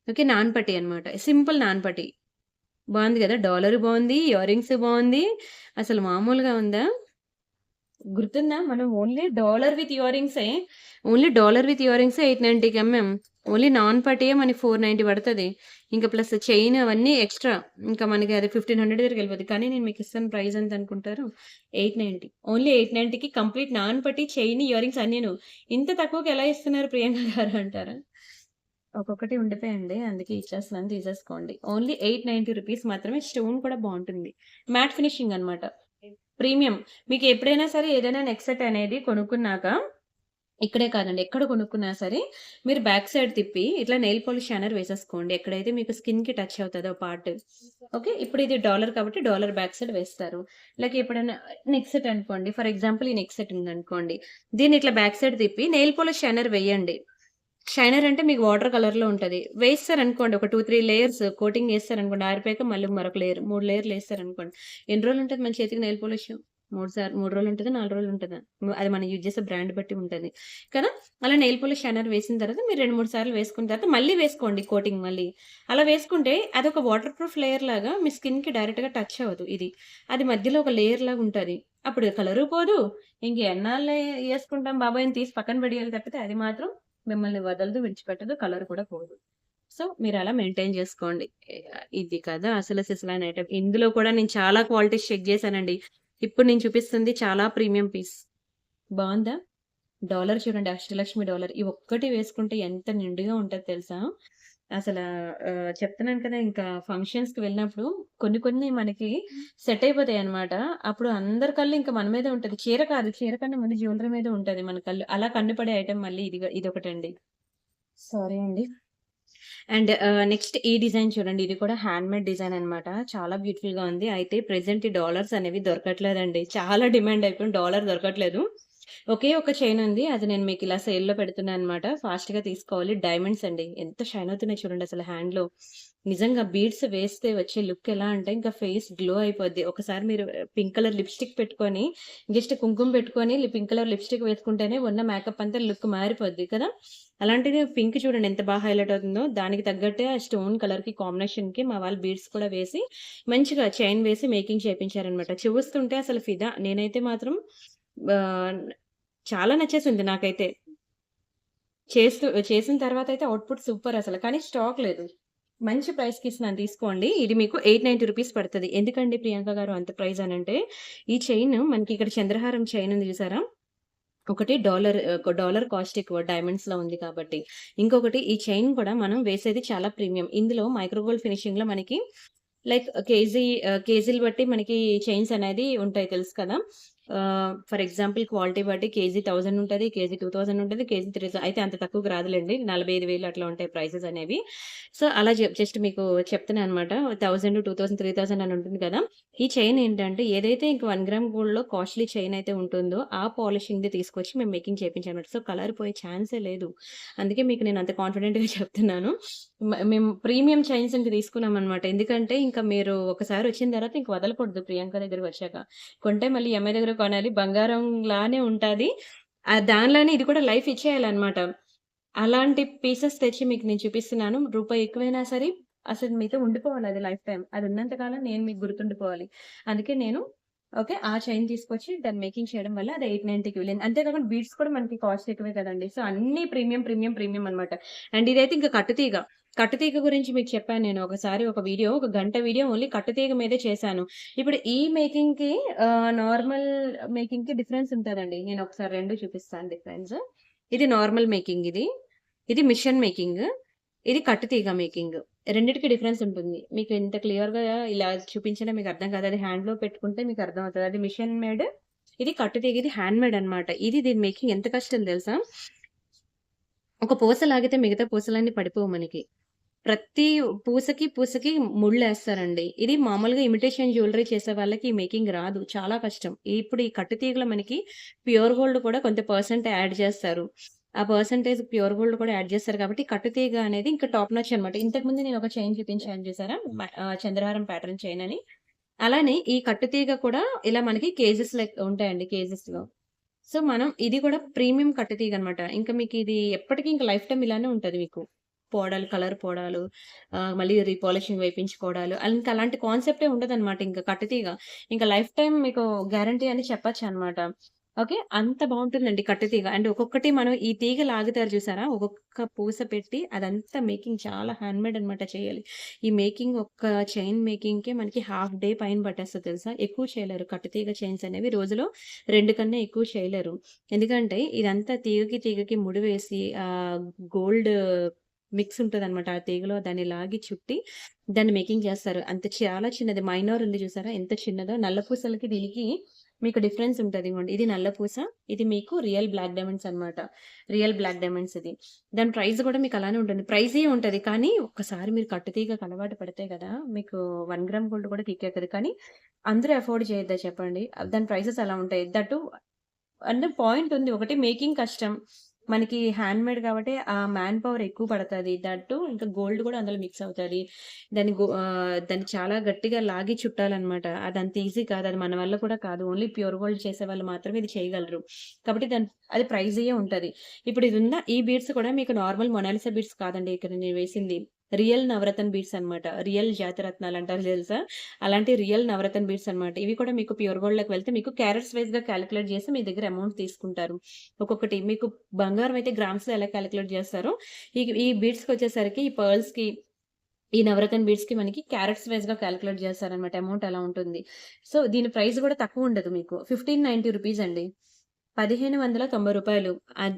ఓకే. నాన్ పట్టీ అన్నమాట. సింపుల్ నాన్ పట్టీ. బావుంది గదా! డాలరు బావుంది. ఇయర్ రింగ్స్ బావుంది. అసలు మామూలుగా ఉందా? గుర్తుందా? మనం ఓన్లీ డాలర్ విత్ ఇయర్ రింగ్సే 890కి అమ్మాం. ఓన్లీ నాన్ పట్టీయే మనకి 490 పడతది. ఇంకా ప్లస్ చైన్ అవన్నీ ఎక్స్‌ట్రా. ఇంకా మనకి అది 1500 దగ్గరికెళ్ళిపోద్ది. కానీ నేను మీకు ఇస్తున్న ప్రైస్ ఎంత అనుకుంటారు? 890. ఓన్లీ 890కి కంప్లీట్ నాన్ పట్టీ, చైన్, ఇయర్ రింగ్స్ అన్నీను. ఇంత తక్కువకి ఎలా ఇస్తున్నారు ప్రియాంక గారు అంటారా? ఒక్కొక్కటి ఉండిపోయండి. అందుకే ఇచ్చేస్తున్నాను తీసేసుకోండి. ఓన్లీ ₹890 మాత్రమే. స్టోన్ కూడా బావుంటుంది. మ్యాట్ ఫినిషింగ్ అన్నమాట. ప్రీమియం. మీకు ఎప్పుడైనా సరే ఏదైనా నెక్ సెట్ అనేది కొనుక్కున్నాక ఇక్కడే కాదండి. ఎక్కడ కొనుక్కున్నా సరే మీరు బ్యాక్ సైడ్ తిప్పి ఇట్లా నెయిల్ పాలిష్ షైనర్ వేసేసుకోండి. ఎక్కడైతే మీకు స్కిన్‌కి టచ్ అవుతదో పార్ట్. ఓకే. ఇప్పుడు ఇది డాలర్ కాబట్టి డాలర్ బ్యాక్ సైడ్ వేస్తారు. లైక్ ఎప్పుడైనా నెక్ సెట్ అనుకోండి. ఫర్ ఎగ్జాంపుల్ ఈ నెక్ సెట్ ఉందనుకోండి. దీన్ని ఇట్లా బ్యాక్ సైడ్ తిప్పి నెయిల్ పాలిష్ షైనర్ వేయండి. షైనర్ అంటే మీకు వాటర్ కలర్‌లో ఉంటది. వేసేసారనుకోండి ఒక 2, 3 లేయర్స్ కోటింగ్ ఏసారనుకోండి ఆరిపోయాక మళ్ళీ మరొక లేయర్ 3 లేయర్‌లు ఏసారనుకోండి. ఎన్ని రోజులుంటది మన చేతికి నెయిల్ పాలిష్? 3 రోజులుంటదా? 4 రోజులుంటదా? అది మనం యూజ్ చేసే బ్రాండ్ బట్టి ఉంటది. కదా! అలా నెయిల్ పాలిష్ షైనర్ వేసిన తర్వాత మీరు 2, 3 సార్లు వేసుకున్న తర్వాత మళ్ళీ వేసుకోండి కోటింగ్ మళ్ళీ. అలా వేసుకుంటే అదొక వాటర్ ప్రూఫ్ లేయర్ లాగా మీ స్కిన్‌కి డైరెక్ట్‌గా టచ్ అవ్వదు ఇది. అది మధ్యలో ఒక లేయర్ లాగా ఉంటది. అప్పుడు కలరు పోదు. ఇంక ఎన్నాళ్ళు యేసుకుంటాం బాబోయ్ అని తీసి పక్కన పడేయాలి తప్పితే అది మాత్రం మిమ్మల్ని వదలదు, విడిచిపెట్టదు. కలర్ కూడా పోదు. సో, మీరలా మెయింటైన్ జేసుకోండి. ఇది కదా అసలు సిసలైన ఐటెమ్. ఇందులో కూడా నేను చాలా క్వాలిటీస్ చెక్ జేశానండి. ఇప్పుడు నేను చూపిస్తుంది చాలా ప్రీమియం పీస్. బావుందా? డాలర్ చూడండి. అష్టలక్ష్మి డాలర్. ఈ ఒక్కటి వేసుకుంటే ఎంత నిండుగా ఉంటదో తెలుసా? అసలా చెప్తున్నాను కదా! ఇంకా ఫంక్షన్స్‌కి వెళ్ళినప్పుడు కొన్ని కొన్ని మనకి సెట్ అయిపోతాయన్నమాట. అప్పుడు అందరి కళ్ళు ఇంక మన మీదే ఉంటది. చీర కాదు. చీర కన్నా ముందు జ్యువెల్లరీ మీదే ఉంటది మన కళ్ళు. అలా కన్ను పడే ఐటెమ్ మళ్ళీ ఇదొకటండి. సారీ అండి. అండ్ నెక్స్ట్ ఈ డిజైన్ చూడండి. ఇది కూడా హ్యాండ్‌మేడ్ డిజైన్ అన్నమాట. చాలా బ్యూటిఫుల్‌గా ఉంది. అయితే ప్రెజెంట్ ఈ డాలర్స్ అనేవి దొరకట్లేదండి. చాలా డిమాండ్ అయిపోయింది. డాలర్ దొరకట్లేదు. ఒకే ఒక చైన్ ఉంది. అది నేను మీకు ఇలా సేల్‌లో పెడుతున్నానన్నమాట. ఫాస్ట్‌గా తీసుకోవాలి. డైమండ్స్ అండి. ఎంత షైన్ అవుతున్నాయి చూడండి అసలు హ్యాండ్‌లో. నిజంగా బీడ్స్ వేస్తే వచ్చే లుక్ ఎలా అంటే ఇంకా ఫేస్ గ్లో అయిపోద్ది. ఒకసారి మీరు పింక్ కలర్ లిప్‌స్టిక్ పెట్టుకొని, జస్ట్ కుంకుమ పెట్టుకొని పింక్ కలర్ లిప్‌స్టిక్ వేసుకుంటేనే ఉన్న మేకప్ అంతా లుక్ మారిపోద్ది కదా! అలాంటిది పింక్ చూడండి ఎంత బాగా హైలైట్ అవుతుందో. దానికి తగ్గట్టే ఆ స్టోన్ కలర్‌కి కాంబినేషన్‌కి మా వాళ్ళు బీడ్స్ కూడా వేసి, మంచిగా చైన్ వేసి మేకింగ్ చేపించారన్నమాట. చూస్తుంటే అసలు ఫిదా. నేనైతే మాత్రం ఆహ్, చాలా నచ్చేసింది నాకైతే. చేసిన తర్వాతయితే ఔట్‌పుట్ సూపర్ అసల. కానీ స్టాక్ లేదు. మంచి ప్రైస్‌కి ఇస్తున్నాను తీసుకోండి. ఇది మీకు రూ. 890 పడతది. ఎందుకండి ప్రియాంక గారు అంత ప్రైస్ అనంటే, ఈ చైన్ మనకి ఇక్కడ చంద్రహారం చైన్ ఉంది చూసారా? ఒకటి డాలర్ కాస్ట్ ఎక్కువ డైమండ్స్‌లో ఉంది కాబట్టి. ఇంకొకటి ఈ చైన్ కూడా మనం వేసేది చాలా ప్రీమియం. ఇందులో మైక్రో గోల్డ్ ఫినిషింగ్‌లో మనకి లైక్ కేజీలు బట్టి మనకి చైన్స్ అనేది ఉంటాయి తెలుసు కదా! ఫర్ ఎగ్జాంపుల్ క్వాలిటీ బట్టి కేజీ 1000 ఉంటది. కేజీ 2000 ఉంటది. కేజీ 3000 అయితే అంత తక్కువకి రాదులెండి. 45,000 అట్లా ఉంటాయి ప్రైసెస్ అనేవి. సో, అలా జస్ట్ మీకు చెప్తున్నానన్నమాట. 1000, 2000, 3000 అని ఉంటుంది కదా! ఈ చైన్ ఏంటంటే ఏదైతే ఇంక 1 గ్రామ్ గోల్డ్‌లో కాస్ట్‌లీ చైన్ అయితే ఉంటుందో ఆ పాలిషింగ్‌ది తీసుకొచ్చి మేము మేకింగ్ చేపించామన్నమాట. సో, కలర్ పోయే ఛాన్సే లేదు. అందుకే మీకు నేను అంత కాన్ఫిడెంట్‌గా చెప్తున్నాను. మేము ప్రీమియం చైన్స్ ఇంక తీసుకున్నామనమాట. ఎందుకంటే, ఇంక మీరు ఒకసారి వచ్చిన తర్వాత ఇంక వదలకూడదు ప్రియాంక దగ్గరకొచ్చాక. కొంటే మళ్ళీ ఈ అమ్మాయి దగ్గర కొనాలి. బంగారం లానే ఉంటాది. దానిలోనే ఇది కూడా లైఫ్ ఇచ్చేయాలనమాట. అలాంటి పీసెస్ తెచ్చి మీకు నేను చూపిస్తున్నాను. రూపాయి ఎక్కువైనా సరే, అసలు మీతో ఉండిపోవాలి అది లైఫ్ టైమ్. అది ఉన్నంత కాలం నేను మీకు గుర్తుండిపోవాలి. అందుకే నేను ఓకే. ఆ చైన్ తీసుకొచ్చి దాన్ని మేకింగ్ చేయడం వల్ల అది 890కి వెళ్ళింది. అంతే కాకుండా బీడ్స్ కూడా మనకి కాస్ట్ ఎక్కువే కదండీ! సో, అన్నీ ప్రీమియం, ప్రీమియం, ప్రీమియం అనమాట. అండ్ ఇదైతే ఇంక కట్టుతీగ. కట్టుతీగ గురించి మీకు చెప్పాను నేను ఒకసారి ఒక వీడియో, ఒక గంట వీడియో ఓన్లీ కట్టుతీగ మీదే చేశాను. ఇప్పుడు ఈ మేకింగ్‌కి నార్మల్ మేకింగ్‌కి డిఫరెన్స్ ఉంటదండి. నేను ఒకసారి 2 చూపిస్తాను డిఫరెన్స్. ఇది నార్మల్ మేకింగ్ ఇది. ఇది మిషన్ మేకింగ్. ఇది కట్టుతీగ మేకింగ్. రెండిటికి డిఫరెన్స్ ఉంటుంది. మీకు ఇంత క్లియర్‌గా ఇలా చూపించినా మీకు అర్థం కాదు. అది హ్యాండ్‌లో పెట్టుకుంటే మీకు అర్థమవుతది. అది మిషన్ మేడ్. ఇది కట్టుతీగ. ఇది హ్యాండ్ మేడ్ అన్నమాట. దీని మేకింగ్ ఎంత కష్టం తెలుసా? ఒక పూస లాగితే మిగతా పూసలన్నీ పడిపోవు మనకి. ప్రతి పూసకి ముళ్ళేస్తారండి. ఇది మామూలుగా ఇమిటేషన్ జ్యువెల్లరీ చేసే వాళ్ళకి ఈ మేకింగ్ రాదు. చాలా కష్టం. ఇప్పుడు ఈ కట్టుతీగలో మనకి ప్యూర్ గోల్డ్ కూడా కొంత పర్సెంట్ యాడ్ చేస్తారు. ఆ పర్సెంటేజ్ ప్యూర్ గోల్డ్ కూడా యాడ్ చేస్తారు కాబట్టి కట్టుతీగ అనేది ఇంకా టాప్ నాచ్ అనమాట. ఇంతకుముందు నేను ఒక చైన్ చూపించాను చూసారా? చంద్రహారం ప్యాటర్న్ చైన్ అని. అలానే ఈ కట్టుతీగ కూడా ఇలా మనకి కేజెస్ ఉంటాయండి కేజెస్‌లో. సో, మనం ఇది కూడా ప్రీమియం కట్టుతీగనమాట. ఇంక మీకిది ఎప్పటికి ఇంక లైఫ్ టైమ్ ఇలానే ఉంటది మీకు. కలర్ పోవడాలు, మళ్ళీ రీపాలిషింగ్ వేపించుకోవడాలు, ఇంక అలాంటి కాన్సెప్టే ఉండదనమాట ఇంక కట్టుతీగ. ఇంక లైఫ్ టైమ్ మీకు గ్యారంటీ అని చెప్పొచ్చనమాట. ఓకే. అంత బావుంటుందండి కట్టుతీగ. అండ్ ఒక్కొక్కటి మనం ఈ తీగ లాగుతారు చూసారా? ఒక్కొక్క పూస పెట్టి అదంతా మేకింగ్ చాలా హ్యాండ్‌మేడ్ అనమాట చేయాలి. ఈ మేకింగ్ ఒక్క చైన్ మేకింగ్‌కే మనకి హాఫ్ డే పైన పట్టేస్తది తెలుసా? ఎక్కువ చేయలేరు కట్టుతీగ చైన్స్ అనేవి రోజులో 2 కన్నా ఎక్కువ చేయలేరు. ఎందుకంటే ఇదంతా తీగకి ముడివేసి గోల్డ్ మిక్స్ ఉంటదనమాట. ఆ తీగలో దాన్ని లాగి చుట్టి దాన్ని మేకింగ్ చేస్తారు. చాలా చిన్నది మైనర్ ఉంది చూసారా? ఎంత చిన్నదో నల్ల పూసలకి దీనికి మీకు డిఫరెన్స్ ఉంటది. ఇగోండి ఇది నల్ల పూస. ఇది మీకు రియల్ బ్లాక్ డైమండ్స్ అన్నమాట. రియల్ బ్లాక్ డైమండ్స్ ఇది. దాని ప్రైస్ గూడా మీకు అలానే ఉంటుంది. ప్రైజీ ఉంటది. కానీ ఒక్కసారి మీరు కట్టుతీగకి అలవాటు పడితే గదా! మీకు 1 గ్రామ్ గోల్డ్ కూడా కిక్కెక్కదు. కానీ అందరూ అఫోర్డ్ చేయొద్దా చెప్పండి? దాని ప్రైసెస్ అలా ఉంటాయి. దట్ టూ అంటే పాయింట్ ఉంది. ఒకటి మేకింగ్ కష్టం. మనకి హ్యాండ్‌మేడ్ కాబట్టి ఆ మ్యాన్ పవర్ ఎక్కువ పడతది. దట్ టూ ఇంకా గోల్డ్ కూడా అందులో మిక్స్ అవుతది. దాన్ని చాలా గట్టిగా లాగి చుట్టాలన్నమాట. అదంత ఈజీ కాదు. అది మన వల్ల కూడా కాదు. ఓన్లీ ప్యూర్ గోల్డ్ చేసేవాళ్ళు మాత్రమే ఇది చేయగలరు. కాబట్టి అది ప్రైజీయే ఉంటది. ఇప్పుడు ఇదుందా ఈ బీడ్స్ కూడా మీకు నార్మల్ మొనాలిసా బీడ్స్ కాదండి ఇక్కడ నేను వేసింది. రియల్ నవరత్న బీడ్స్ అన్నమాట. రియల్ జాతిరత్నాలంటారు తెలుసా? అలాంటి రియల్ నవరత్న బీడ్స్ అన్నమాట. ఇవి కూడా మీకు ప్యూర్ గోల్డ్‌లోకి వెళ్తే మీకు క్యారెట్స్ వైస్‌గా కాలిక్యులేట్ చేసి మీ దగ్గర అమౌంట్ తీసుకుంటారు. ఒక్కొక్కటి మీకు బంగారం అయితే గ్రామ్స్‌లో ఎలా కాలిక్యులేట్ చేస్తారో, ఈ బీడ్స్‌కొచ్చేసరికి ఈ పర్ల్స్‌కి, ఈ నవరత్న బీడ్స్‌కి మనకి క్యారెట్స్ వైస్‌గా కాలిక్యులేట్ చేస్తారన్నమాట. అమౌంట్ అలా ఉంటుంది. సో, దీని ప్రైస్ కూడా తక్కువుండదు మీకు. ₹1590 అండి. రూ. 1590.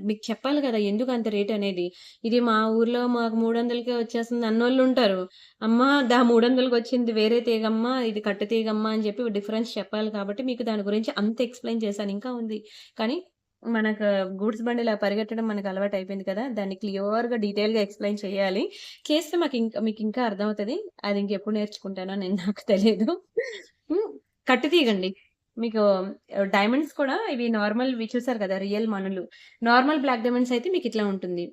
మీకు చెప్పాలి గదా! ఎందుకు అంత రేట్ అనేది. ఇది మా ఊర్లో మాకు 300కే వచ్చేస్తుంది అన్నోళ్ళుంటారు. అమ్మా 300కొచ్చింది వేరే తీగమ్మ, ఇది కట్టు తీగమ్మ అని చెప్పి డిఫరెన్స్ చెప్పాలి కాబట్టి మీకు దాని గురించి అంత ఎక్స్‌ప్లెయిన్ చేశాను. ఇంకా ఉంది. కానీ మనకు గూడ్స్ బండిలా పరిగెట్టడం మనకు అలవాటయిపోయింది కదా! దాన్ని క్లియర్‌గా డీటెయిల్‌గా ఎక్స్‌ప్లెయిన్ చేయాలి. చేస్తే మీకింకా అర్థమవుతది. అది ఇంకెప్పుడు నేర్చుకుంటానో నాకు తెలీదు. హ్మ్. కట్టు తీగండి. మీకు డైమండ్స్ కూడా ఇవి నార్మల్‌వి చూసారు కదా! రియల్ మణులు. నార్మల్ బ్లాక్ డైమండ్స్ అయితే మీకిట్లా ఉంటుంది.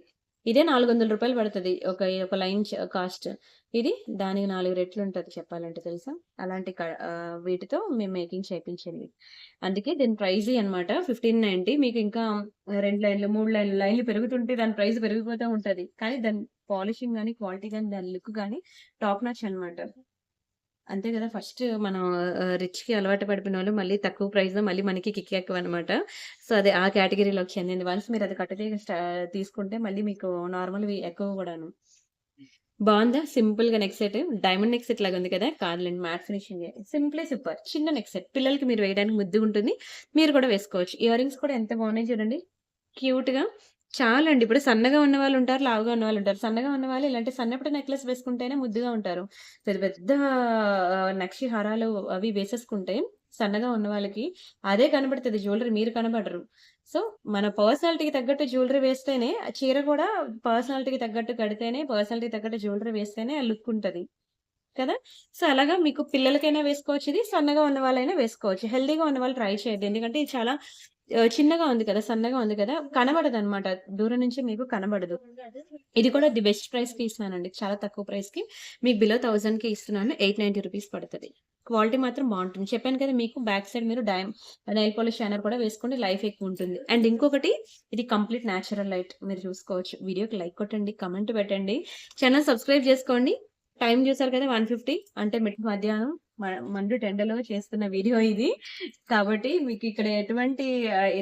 ఇదే రూ. 400 పడతది. ఒక లైన్ కాస్ట్. ఇది దానికి 4 రెట్లుంటది చెప్పాలంటే తెలుసా? అలాంటి వీటితో మేము మేకింగ్ చేపించింది. అందుకే దీని ప్రైజీ అనమాట 1590 మీకు ఇంకా 2 లైన్‌లు, 3 లైన్‌లు పెరుగుతుంటే దాని ప్రైస్ పెరిగిపోతా ఉంటది. కానీ దాని పాలిషింగ్ గాని, క్వాలిటీ గాని, దాని లుక్ గాని టాప్ నాచ్ అనమాట. అంతే గదా! ఫస్ట్ మనం రిచ్‌కి అలవాటు పడిపోయినోళ్ళు మళ్ళీ తక్కువ ప్రైస్‌లో మళ్ళీ మనకి కిక్ ఎక్కువనమాట. సో, అది ఆ కేటగరీలోకి చెందింది. వన్స్ మీరది కట్టుతీగ తీసుకుంటే మళ్ళీ మీకు నార్మల్‌వి ఎక్కువ గూడాను. బావుందా? సింపుల్‌గా neck set. Diamond neck set లాగుంది కదా! కాదులెండి మ్యాట్ ఫినిషింగే. Simply super. చిన్న నెక్ సెట్. పిల్లలకి మీరు వేయడానికి ముద్దుగుంటుంది. మీరు కూడా వేసుకోవచ్చు. ఇయర్ రింగ్స్ కూడా ఎంత బాగున్నాయి చూడండి. క్యూట్‌గా. చాలండి. ఇప్పుడు సన్నగా ఉన్నవాళ్ళుంటారు, లావుగా ఉన్నవాళ్ళుంటారు. సన్నగా ఉన్నవాళ్ళు ఇలాంటి సన్నపటి నెక్లెస్ వేసుకుంటేనే ముద్దుగా ఉంటారు. పెద్ద పెద్ద నక్షి హారాలు అవి వేసేసుకుంటే సన్నగా ఉన్నవాళ్ళకి అదే కనబడుతది జ్యువెల్లరీ. మీరు కనబడరు. సో, మన పర్సనాలిటీకి తగ్గట్టు జ్యువెల్లరీ వేస్తేనే ఆ చీర కూడా పర్సనాలిటీకి తగ్గట్టు కడితేనే, పర్సనాలిటీకి తగ్గట్టు జ్యువెల్లరీ వేస్తేనే ఆ లుక్ ఉంటది. కదా! సో, అలాగా మీకు పిల్లలకైనా వేసుకోవచ్చు ఇది. సన్నగా ఉన్నవాళ్ళైనా వేసుకోవచ్చు. హెల్తీగా ఉన్నవాళ్ళు ట్రై చేయొద్దు. ఎందుకంటే ఇది చాలా చిన్నగా ఉంది కదా! సన్నగా ఉంది కదా! కనబడదనమాట. దూరం నుంచి మీకు కనబడదు. ఇది కూడా ది బెస్ట్ ప్రైస్‌కి ఇస్తున్నానండి. చాలా తక్కువ ప్రైస్‌కి మీకు బిలో 1000కి ఇస్తున్నాను. రూ. 890 పడతది. క్వాలిటీ మాత్రం బావుంటుంది. చెప్పాను కదా! మీకు బ్యాక్ సైడ్ మీరు నెయిల్ పాలిష్ షైనర్ కూడా వేసుకోండి. లైఫ్ ఎక్కువుంటుంది. అండ్ ఇంకొకటి ఇది కంప్లీట్ నేచురల్ లైట్ మీరు చూసుకోవచ్చు. వీడియోకి లైక్ కొట్టండి, కామెంట్ పెట్టండి. ఛానెల్ సబ్స్క్రైబ్ చేసుకోండి. టైం చూసారు కదా! 1:50 అంటే మిడ్ మధ్యాహ్నం మండు టెండలో చేస్తున్న వీడియో ఇది. కాబట్టి మీకిక్కడ ఎటువంటి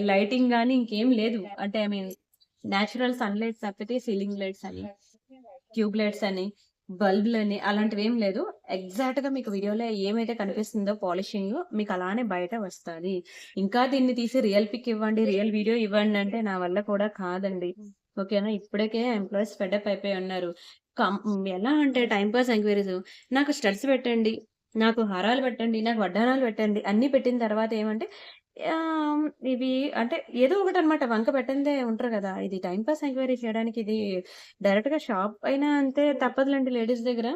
లైటింగ్ గాని ఇంకేం లేదు. అంటే ఐ మీన్ నేచురల్ సన్‌లైట్ తప్పితే సీలింగ్ లైట్స్ అని, ట్యూబ్ లైట్స్ అని, బల్బులని అలాంటివేం లేదు. ఎగ్జాక్ట్‌గా మీకు వీడియోలో ఏమైతే కనిపిస్తుందో పాలిషింగ్ మీకు అలానే బయట వస్తది. ఇంకా దీన్ని తీసి రియల్ పిక్ ఇవ్వండి, రియల్ వీడియో ఇవ్వండి అంటే నా వల్ల కూడా కాదండి. ఓకేనా? ఇప్పటికే ఎంప్లాయీస్ ఫెడప్ అయిపోయి ఉన్నారు. ఎలా అంటే టైమ్ పాస్ ఎంక్వైరీస్ నాకు స్టడ్స్ పెట్టండి, నాకు హారాలు పెట్టండి, నాకు వడ్డాణాలు పెట్టండి అన్నీ పెట్టిన తర్వాత ఏమంటే ఆహ్, ఇవి అంటే ఏదో ఒకటనమాట వంక పెట్టందే ఉంటారు గదా! ఇది టైమ్ పాస్ ఎంక్వైరీ చేయడానికి ఇది డైరెక్ట్‌గా షాప్ అయినా అంతే తప్పదులెండి లేడీస్ దగ్గర.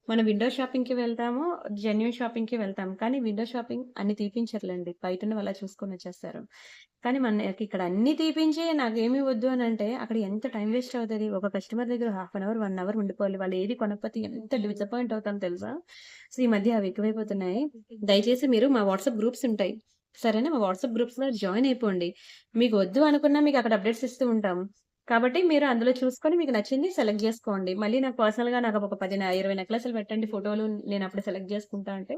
మనం విండో షాపింగ్‌కి వెళ్తాము, జెన్యూన్ షాపింగ్‌కి వెళ్తాం. కానీ విండో షాపింగ్ అన్ని తీపించరులెండి. బయటున్నవి అలా చూసుకొనొచ్చేస్తారు. కానీ మనకిక్కడ అన్నీ తీపించి నాకేమి వద్దు అనంటే అక్కడ ఎంత టైం వేస్ట్ అవుతది. ఒక కస్టమర్ దగ్గర హాఫ్ అన్ అవర్, 1 అవర్ ఉండిపోవాలి. వాళ్ళు ఏది కొనకపోతే ఎంత డిసప్పాయింట్ అవుతాం తెలుసా? సో, ఈ మధ్య అవి ఎక్కువైపోతున్నాయి. దయచేసి మీరు మా వాట్సాప్ గ్రూప్స్ ఉంటాయి. సరేనా? మా వాట్సాప్ గ్రూప్స్‌లో జాయిన్ అయిపోండి. మీకు వద్దు అనుకున్నా మీకు అక్కడ అప్డేట్స్ ఇస్తూ ఉంటాం. కాబట్టి మీరు అందులో చూసుకొని మీకు నచ్చింది సెలెక్ట్ జేసుకోండి. మళ్ళీ నాకు పర్సనల్‌గా నాకు ఒక 10, 20 నెక్లెస్‌లు పెట్టండి ఫోటోలు నేనప్పుడు సెలెక్ట్ జేసుకుంటా అంటే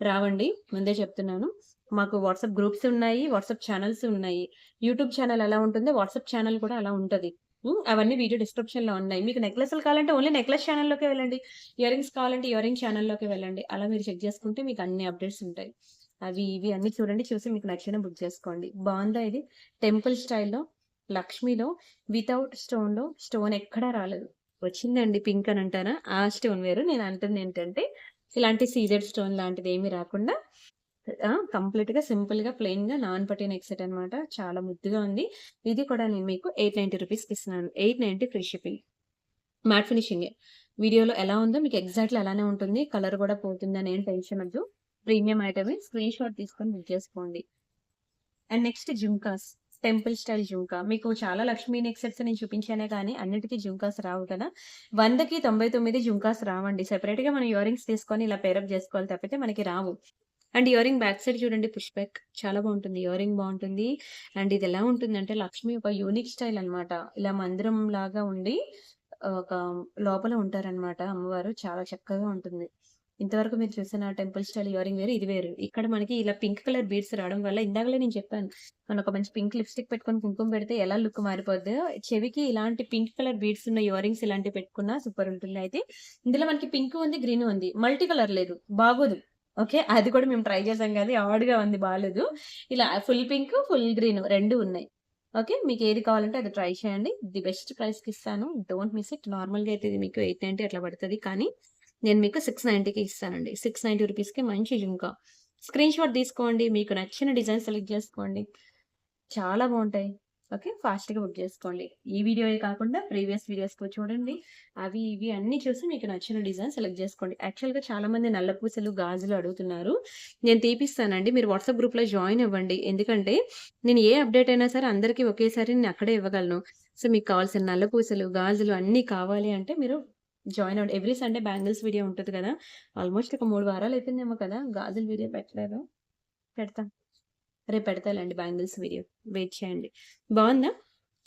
రావండి. ముందే చెప్తున్నాను. మాకు వాట్సాప్ గ్రూప్స్ ఉన్నాయి. వాట్సాప్ ఛానెల్స్ ఉన్నాయి. యూట్యూబ్ ఛానెల్ ఎలా ఉంటుందో వాట్సాప్ ఛానెల్ కూడా అలా ఉంటది. అవన్నీ వీడియో డిస్క్రిప్షన్‌లో ఉన్నాయి. మీకు నెక్లెస్‌లు కావాలంటే ఓన్లీ నెక్లెస్ ఛానెల్‌లోకే వెళ్ళండి. ఇయర్ రింగ్స్ కావాలంటే ఇయర్ రింగ్ ఛానెల్‌లోకి వెళ్ళండి. అలా మీరు చెక్ చేసుకుంటే మీకు అన్ని అప్డేట్స్ ఉంటాయి. అవి ఇవి అన్నీ చూడండి. చూసి మీకు నచ్చిన బుక్ చేసుకోండి. బావుందా ఇది? టెంపుల్ స్టైల్‌లో లక్ష్మీలో వితౌట్ స్టోన్‌లో స్టోన్ ఎక్కడా రాలేదు. వచ్చిందండి పింక్ అని అంటారా? ఆ స్టోన్ వేరు. నేను అంటుందేంటంటే ఇలాంటి సీజెడ్ స్టోన్ లాంటిదేమీ రాకుండా కంప్లీట్‌గా సింపుల్‌గా ప్లెయిన్‌గా నాన్ పట్టీ నెక్ సెట్ అనమాట. చాలా ముద్దుగా ఉంది. ఇది కూడా నేను మీకు రూ. 890కి ఇస్తున్నాను. 890 ఫ్రీ షిప్పింగ్. మ్యాట్ ఫినిషింగే. వీడియోలో ఎలా ఉందో మీకు ఎగ్జాక్ట్‌లీ అలానే ఉంటుంది. కలర్ కూడా పోతుందని ఏం టెన్షన్ ఒద్దు. ప్రీమియం ఐటమే. స్క్రీన్ షాట్ తీసుకొని బుక్ చేసుకోండి. And next jhumkas. Temple style jhumka. మీకు చాలా లక్ష్మీ నెక్ సెట్స్ నేను చూపించానే కానీ అన్నిటికి జుంకాస్ రావు కదా! 100కి 99 జుంకాస్ రావండి. సెపరేట్‌గా మనం ఇయర్ రింగ్స్ తీసుకొని ఇలా పేరప్ జేసుకోవాలి తప్పితే మనకి రావు. And earring back side చూడండి పుష్ బ్యాక్ చాలా బావుంటుంది. ఇయర్ రింగ్ బావుంటుంది. అండ్ ఇది ఎలా ఉంటుందంటే లక్ష్మి ఒక యూనిక్ స్టైల్ అన్నమాట. ఇలా మందిరం లాగా ఉండి ఒక లోపల ఉంటారన్నమాట అమ్మవారు. చాలా చక్కగా ఉంటుంది. ఇంతవరకు మీరు చూసిన టెంపుల్ స్టైల్ ఇయర్ రింగ్ వేరు, ఇది వేరు. ఇక్కడ మనకి ఇలా పింక్ కలర్ బీడ్స్ రావడం వల్ల ఇందాకలే నేను చెప్పాను. మనం ఒక మంచి పింక్ లిప్‌స్టిక్ పెట్టుకొని కుంకుమ పెడితే ఎలా లుక్ మారిపోద్దో, చెవికి ఇలాంటి పింక్ కలర్ బీడ్స్ ఉన్న ఇయర్ రింగ్స్ ఇలాంటివి పెట్టుకున్నా సూపర్ ఉంటుంది. అయితే ఇందులో మనకి పింక్ ఉంది, గ్రీన్ ఉంది. మల్టీ కలర్ లేదు. బాగోదు. ఓకే. అది కూడా మేము ట్రై చేసాం గానీ ఆడ్‌గా ఉంది బాలేదు. ఇలా ఫుల్ పింక్, ఫుల్ గ్రీన్ 2 ఉన్నాయి. ఓకే. మీకేది కావాలంటే అది ట్రై చేయండి. ది బెస్ట్ ప్రైస్‌కిస్తాను. Don't miss it. నార్మల్‌గా అయితే ఇది మీకు 890 అట్లా పడతది. కానీ నేను మీకు 690కి ఇస్తానండి. 690 రూపీస్‌కి మంచి జుంకా. స్క్రీన్ షాట్ తీసుకోండి. మీకు నచ్చిన డిజైన్ సెలెక్ట్ చేసుకోండి. చాలా బావుంటాయి. ఓకే. ఫాస్ట్‌గా బుక్ జేసుకోండి. ఈ వీడియోయే కాకుండా ప్రీవియస్ వీడియోస్ కూడా చూడండి. అవి ఇవి అన్నీ చూసి మీకు నచ్చిన డిజైన్ సెలెక్ట్ జేసుకోండి. యాక్చువల్‌గా చాలామంది నల్ల పూసలు, గాజులు అడుగుతున్నారు. నేను తీపిస్తానండి. మీరు వాట్సాప్ గ్రూప్‌లో జాయిన్ అవ్వండి. ఎందుకంటే నేను ఏ అప్డేట్ అయినా సరే అందరికీ ఒకేసారి నేను అక్కడే ఇవ్వగలను. సో, మీకు కావాల్సిన నల్ల పూసలు, గాజులు అన్నీ కావాలి అంటే మీరు జాయిన్ అవ్వండి. ఎవ్రీ సండే బ్యాంగిల్స్ వీడియో ఉంటది కదా! ఆల్‌మోస్ట్ ఒక 3 వారాలు అయిపోయిందేమో కదా! గాజుల వీడియో పెట్టలేదు. పెడతా. రేపు పెడతాలేండి బ్యాంగిల్స్ వీడియో. వెయిట్ చేయండి. బావుందా?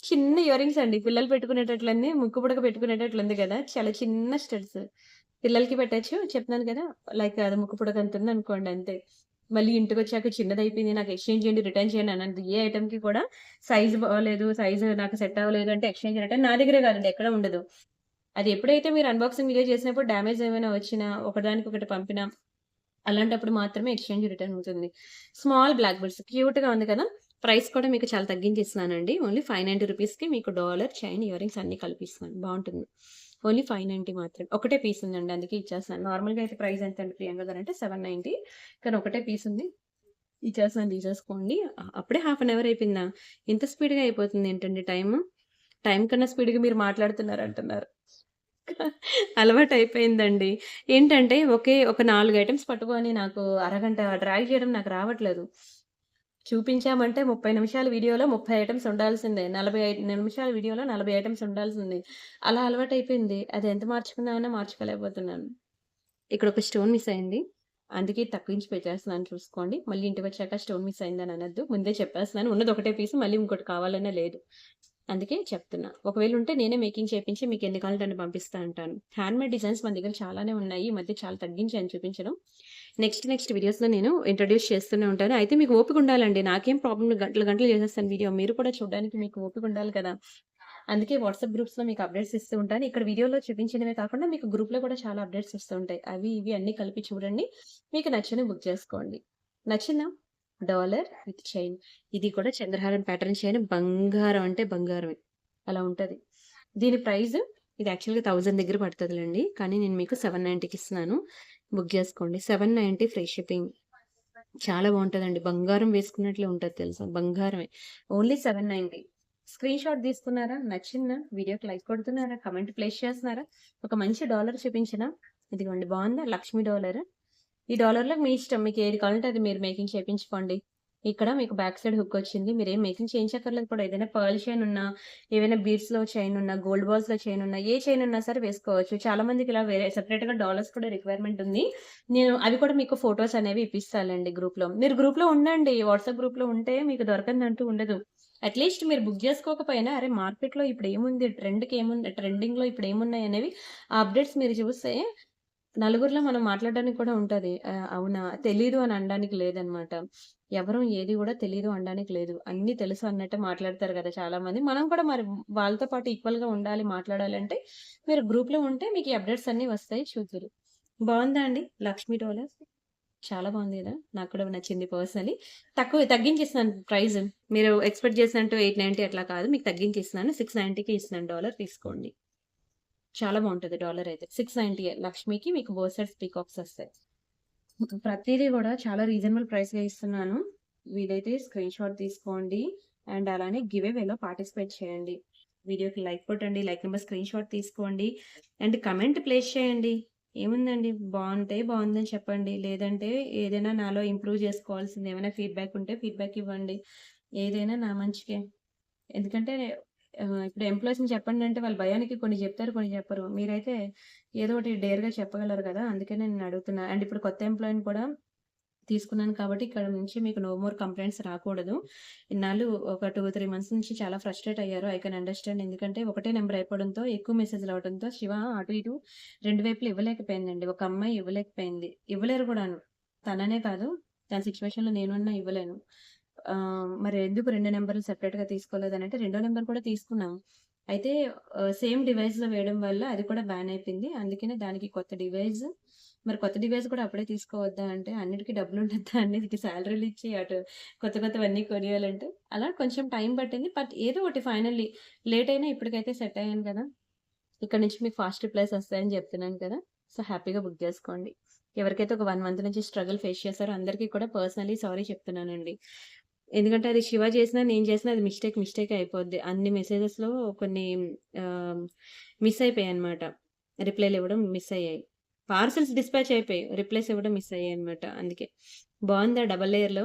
చిన్న ఇయర్ రింగ్స్ అండి. పిల్లలు పెట్టుకునేటట్లన్నీ ముక్కు పుడక పెట్టుకునేటట్లుంది గదా! చాలా చిన్న స్టడ్స్. పిల్లలకి పెట్టొచ్చు. చెప్తున్నాను గదా! లైక్ అది ముక్కు పుడక అంతుందనుకోండి అంతే. మళ్ళీ ఇంటికొచ్చాక చిన్నదయిపోయింది నాకు ఎక్స్‌చేంజ్ చేయండి, రిటర్న్ చేయండి అనద్దు. ఏ ఐటెమ్‌కి కూడా సైజ్ బాలేదు, సైజ్ నాకు సెట్ అవ్వలేదు అంటే ఎక్స్‌చేంజ్ రిటర్న్ నా దగ్గరే కాదండి ఎక్కడ ఉండదు. అది ఎప్పుడైతే మీరు అన్బాక్సింగ్ వీడియో చేసినప్పుడు డ్యామేజ్ ఏమైనా వచ్చినా, ఒకదానికొకటి పంపినా అలాంటప్పుడు మాత్రమే ఎక్స్‌చేంజ్ రిటర్న్ ఉంటుంది. స్మాల్ బ్లాక్ బెడ్స్ క్యూట్‌గా ఉంది కదా! ప్రైస్ కూడా మీకు చాలా తగ్గించి ఇస్తున్నానండి. ఓన్లీ ₹590కి మీకు డాలర్ చైన్ ఇయర్ రింగ్స్ అన్నీ కలిపిస్తున్నాను. బావుంటుంది. ఓన్లీ 590 మాత్రమే. ఒకటే పీస్ ఉందండి. అందుకే ఇచ్చేస్తున్నాను. నార్మల్‌గా అయితే ప్రైస్ ఎంతండి ప్రియాంక గారంటే 790 కానీ ఒకటే పీస్ ఉంది. ఇచ్చేస్తున్నాను తీసేసుకోండి. అప్పుడే హాఫ్ అన్ అవర్ అయిపోయిందా? ఇంత స్పీడ్‌గా అయిపోతుంది ఏంటండి టైము? టైం కన్నా స్పీడ్‌గా మీరు మాట్లాడుతున్నారంటున్నారు. అలవాటయిపోయిందండి. ఏంటంటే ఒక 4 ఐటెమ్స్ పట్టుకొని నాకు అరగంట డ్రాగ్ చేయడం నాకు రావట్లేదు. చూపించామంటే 30 నిమిషాల వీడియోలో 30 ఐటెమ్స్ ఉండాల్సిందే. 45 నిమిషాల వీడియోలో 40 ఐటెమ్స్ ఉండాల్సింది. అలా అలవాటయిపోయింది. అది ఎంత మార్చుకుందామన్నా మార్చుకోలేకపోతున్నాను. ఇక్కడొక స్టోన్ మిస్ అయింది. అందుకే తక్కువించి పెట్టేస్తున్నాను చూసుకోండి. మళ్ళీ ఇంటికొచ్చాక స్టోన్ మిస్ అయిందని అనొద్దు. ముందే చెప్పేస్తున్నాను. ఉన్నది ఒకటే పీసు మళ్ళీ ఇంకోటి కావాలన్నా లేదు. అందుకే చెప్తున్నా. ఒకవేళ ఉంటే నేనే మేకింగ్ చేపించి మీకెన్ని కావాలంటే అన్ని పంపిస్తా అంటాను. హ్యాండ్‌మేడ్ డిజైన్స్ మన దగ్గర చాలానే ఉన్నాయి. ఈ మధ్య చాలా తగ్గించాను చూపించడం. నెక్స్ట్ వీడియోస్‌లో నేను ఇంట్రొడ్యూస్ చేస్తూనే ఉంటాను. అయితే మీకు ఓపిక ఉండాలండి. నాకేం ప్రాబ్లమ్ లేదు. గంటలు గంటలు చేసేస్తాను వీడియో. మీరు కూడా చూడడానికి మీకు ఓపిక ఉండాలి కదా! అందుకే వాట్సాప్ గ్రూప్స్‌లో మీకు అప్డేట్స్ ఇస్తూ ఉంటాను. ఇక్కడ వీడియోలో చూపించినవే కాకుండా మీకు గ్రూప్‌లో కూడా చాలా అప్డేట్స్ వస్తూ ఉంటాయి. అవి ఇవి అన్నీ కలిపి చూడండి. మీకు నచ్చినవి బుక్ చేసుకోండి. నచ్చిందా? Dollar with chain. ఇది కూడా చంద్రహారం ప్యాటర్న్ చైన్ బంగారం అంటే బంగారమే. అలా ఉంటది. దీని ప్రైస్ ఇది యాక్చువల్‌గా 1000 దగ్గర పడతదిలెండి. కానీ నేను మీకు 790కి ఇస్తున్నాను. బుక్ జేసుకోండి. 790 free shipping. చాలా బావుంటదండి. బంగారం వేసుకున్నట్లే ఉంటది తెలుసా? బంగారమే. ఓన్లీ 790. స్క్రీన్‌షాట్ తీసుకున్నారా? నచ్చిందా? వీడియోకి లైక్ కొడుతున్నారా? కామెంట్ ప్లేస్ చేస్తున్నారా? ఒక మంచి డాలర్ చూపించనా? ఇదిగోండి బావుందా? లక్ష్మీ డాలర్. ఈ డాలర్‌లో మీ ఇష్టం. మీకేది కావాలంటే అది మీరు మేకింగ్ చేపించుకోండి. ఇక్కడ మీకు బ్యాక్ సైడ్ హుక్ వచ్చింది. మీరేం మేకింగ్ చేయించక్కర్లేదు కూడా. ఏదైనా పర్ల్ చైన్ ఉన్నా, ఏవైనా బీడ్స్‌లో చైన్ ఉన్నా, గోల్డ్ బాల్స్‌లో చైన్ ఉన్నా, ఏ చైన్ ఉన్నా సరే వేసుకోవచ్చు. చాలా మందికి ఇలా వేరే సెపరేట్‌గా డాలర్స్ కూడా రిక్వైర్మెంట్ ఉంది. నేను అవి కూడా మీకు ఫోటోస్ అనేవి ఇప్పిస్తాలేండి గ్రూప్‌లో. మీరు గ్రూప్‌లో ఉండండి. వాట్సాప్ గ్రూప్‌లో ఉంటే మీకు దొరకందంటూ ఉండదు. అట్‌లీస్ట్ మీరు బుక్ చేసుకోకపోయినా అరే! మార్కెట్‌లో ఇప్పుడేముంది, ట్రెండింగ్‌లో ఇప్పుడేమున్నాయనేవి ఆ అప్డేట్స్ మీరు చూస్తే నలుగురిలో మనం మాట్లాడడానికి కూడా ఉంటది. అవునా! తెలీదు అని అనడానికి లేదనమాట. ఎవరు ఏది గూడా తెలీదు అనడానికి లేదు. అన్నీ తెలుసు అన్నట్టు మాట్లాడతారు గదా! చాలామంది. మనం కూడా మరి వాళ్ళతో పాటు ఈక్వల్‌గా ఉండాలి, మాట్లాడాలంటే మీరు గ్రూప్‌లో ఉంటే మీకు ఈ అప్డేట్స్ అన్నీ వస్తాయి చూద్దురు. బావుందా అండి? లక్ష్మీ డోలర్స్ చాలా బావుంది గదా! నాకు కూడా నచ్చింది పర్సనలీ. తగ్గించిస్తున్నాను ప్రైస్. మీరు ఎక్స్‌పెక్ట్ చేసినట్టు 890 అట్లా కాదు. మీకు తగ్గించిస్తున్నాను. 690కి ఇస్తున్నాను డాలర్ తీసుకోండి. చాలా బావుంటది డాలరైతే. 690 లక్ష్మికి మీకు బోత్ సైడ్స్ పీకాక్స్ ఒస్తాయి. ప్రతీదీ గూడా చాలా రీజనబుల్ ప్రైస్‌లో ఇస్తున్నాను. వీలైతే స్క్రీన్‌షాట్ తీసుకోండి. అండ్ అలానే గివ్ అవేలో పార్టిసిపేట్ చేయండి. వీడియోకి లైక్ కొట్టండి. లైక్ నంబర్ స్క్రీన్‌షాట్ తీసుకోండి. అండ్ కమెంట్ ప్లేస్ చేయండి. ఏముందండి బావుంటే బావుందని చెప్పండి. లేదంటే ఏదైనా నాలో ఇంప్రూవ్ చేసుకోవాల్సింది ఏమైనా ఫీడ్‌బ్యాక్ ఉంటే ఫీడ్‌బ్యాక్ ఇవ్వండి. ఏదైనా నా మంచికే. ఎందుకంటే ఇప్పుడు ఎంప్లాయీస్‌ని చెప్పండంటే వాళ్ళ భయానికి కొన్ని జెప్తారు, కొన్ని చెప్పరు. మీరైతే ఏదో ఒకటి డేర్‌గా చెప్పగలరు గదా! అందుకనే నేనడుగుతున్నా. అండ్ ఇప్పుడు కొత్త ఎంప్లాయీని కూడా తీసుకున్నాను కాబట్టి ఇక్కడ నుంచి మీకు నో మోర్ కంప్లెయింట్స్ రాకూడదు. ఇన్నాళ్ళు ఒక 2, 3 మంత్స్ నుంచి చాలా ఫ్రస్ట్రేట్ అయ్యారు. I can understand. ఎందుకంటే ఒకటే నంబర్ అయిపోవడంతో ఎక్కువ మెసేజ్‌లు రావడంతో శివ అటు ఇటు 2 వైపులా ఇవ్వలేకపోయిందండి. ఒక అమ్మాయి ఇవ్వలేకపోయింది. ఇవ్వలేరు గూడాను. తననే కాదు తన సిట్యుయేషన్‌లో నేనున్నా ఇవ్వలేను. మరి ఎందుకు 2 నంబర్‌లు సెపరేట్‌గా తీసుకోలేదనంటే రెండో నంబర్ కూడా తీసుకున్నాం. అయితే సేమ్ డివైస్‌లో వేయడం వల్ల అది కూడా బ్యాన్ అయిపోయింది. అందుకనే దానికి కొత్త డివైస్ మరి కొత్త డివైస్ కూడా అప్పుడే తీసుకోవద్దా అంటే అన్నిటికి డబ్బులుండద్దా అన్నిటికి సాలరీలు ఇచ్చి అటు కొత్తవన్నీ కొనియాలంటే అలా కొంచెం టైం పట్టింది. బట్ ఏదో ఒకటి ఫైనల్లీ లేట్ అయినా ఇప్పటికైతే సెట్ అయ్యాను కదా! ఇక్కడ నుంచి మీకు ఫాస్ట్ రిప్లైస్ వస్తాయని చెప్తున్నాను కదా! సో, హ్యాపీగా బుక్ చేసుకోండి. ఎవరికైతే ఒక 1 మంత్ నుంచి స్ట్రగుల్ ఫేస్ చేసారో అందరికీ కూడా పర్సనల్లీ సారీ చెప్తున్నానండి. ఎందుకంటే అది శివ చేసినా, నేను చేసినా అది మిస్టేకే అయిపోద్ది. అన్ని మెసేజెస్‌లో కొన్ని ఆహ్, మిస్ అయిపోయాయన్నమాట. రిప్లైలివ్వడం మిస్ అయ్యాయి. పార్సెల్స్ డిస్పాచ్ అయిపోయాయి. రిప్లైస్ ఇవ్వడం మిస్ అయ్యాయన్నమాట. అందుకే. బావుందా డబుల్ లేయర్‌లో?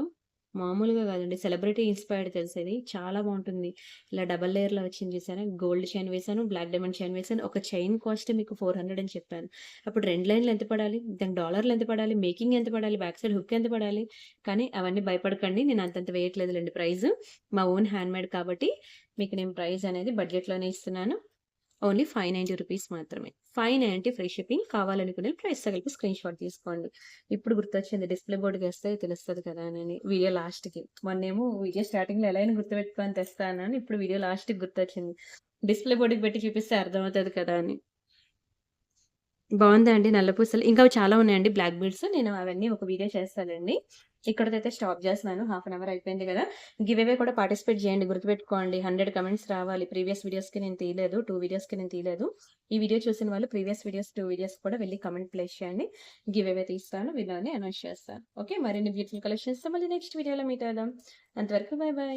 మామూలుగా కాదండి. సెలబ్రిటీ ఇన్‌స్పైర్డ్ తెలుసా ఇది. చాలా బావుంటుంది. ఇలా డబుల్ లేయర్‌లో వచ్చింది చూసారా? గోల్డ్ చైన్ వేశాను, బ్లాక్ డైమండ్ చైన్ వేశాను. ఒక చైన్ కాస్ట్ మీకు 400 అని చెప్పాను. అప్పుడు 2 లైన్‌లు ఎంత పడాలి? దానికి డాలర్‌లు ఎంత పడాలి? మేకింగ్ ఎంత పడాలి? బ్యాక్ సైడ్ హుక్ ఎంత పడాలి? కానీ అవన్నీ భయపడకండి. నేను అంతంత వేయట్లేదులెండి ప్రైజు. మా ఓన్ హ్యాండ్‌మేడ్ కాబట్టి మీకు నేను ప్రైజ్ అనేది బడ్జెట్‌లోనే ఇస్తున్నాను. ఓన్లీ 590 రూపీస్ మాత్రమే. 590 ఫ్రీ షిప్పింగ్. కావాలనుకునే ప్రైస్‌తో కలిపి స్క్రీన్‌షాట్ తీసుకోండి. ఇప్పుడు గుర్తొచ్చింది డిస్‌ప్లే బోర్డ్‌కేస్తే తెలుస్తది కదా అని వీడియో లాస్ట్‌కి. మొన్నేమో వీడియో స్టార్టింగ్‌లో ఎలా అయినా గుర్తుపెట్టుకొని తెస్తా అన్నాను. ఇప్పుడు వీడియో లాస్ట్‌కి గుర్తొచ్చింది. డిస్‌ప్లే బోర్డ్‌కి పెట్టి చూపిస్తే అర్థమవుతది కదా అని. బావుందా అండి నల్ల పూసలు? ఇంకా చాలా ఉన్నాయండి బ్లాక్ బీడ్స్. నేను అవన్నీ ఒక వీడియో చేస్తానండి. ఇక్కడితోతే స్టాప్ చేస్తున్నాను. హాఫ్ అన్ అవర్ అయిపోయింది గదా! గివ్ అవే కూడా పార్టిసిపేట్ చేయండి. గుర్తుపెట్టుకోండి. 100 కమెంట్స్ రావాలి. ప్రీవియస్ వీడియోస్‌కి నేను తీయలేదు. 2 వీడియోస్‌కి నేను తీయలేదు. ఈ వీడియో చూసిన వాళ్ళు ప్రీవియస్ వీడియోస్ 2 వీడియోస్ కూడా వెళ్లి కమెంట్ ప్లేస్ చేయండి. గివ్ అవే తీస్తాను. విన్నర్‌ని అనౌన్స్ చేస్తాను. ఓకే. మరిన్ని బ్యూటిఫుల్ కలెక్షన్స్‌తో మళ్ళీ నెక్స్ట్ వీడియోలో మీట్ అవుదాం. అంతవరకు బై బై.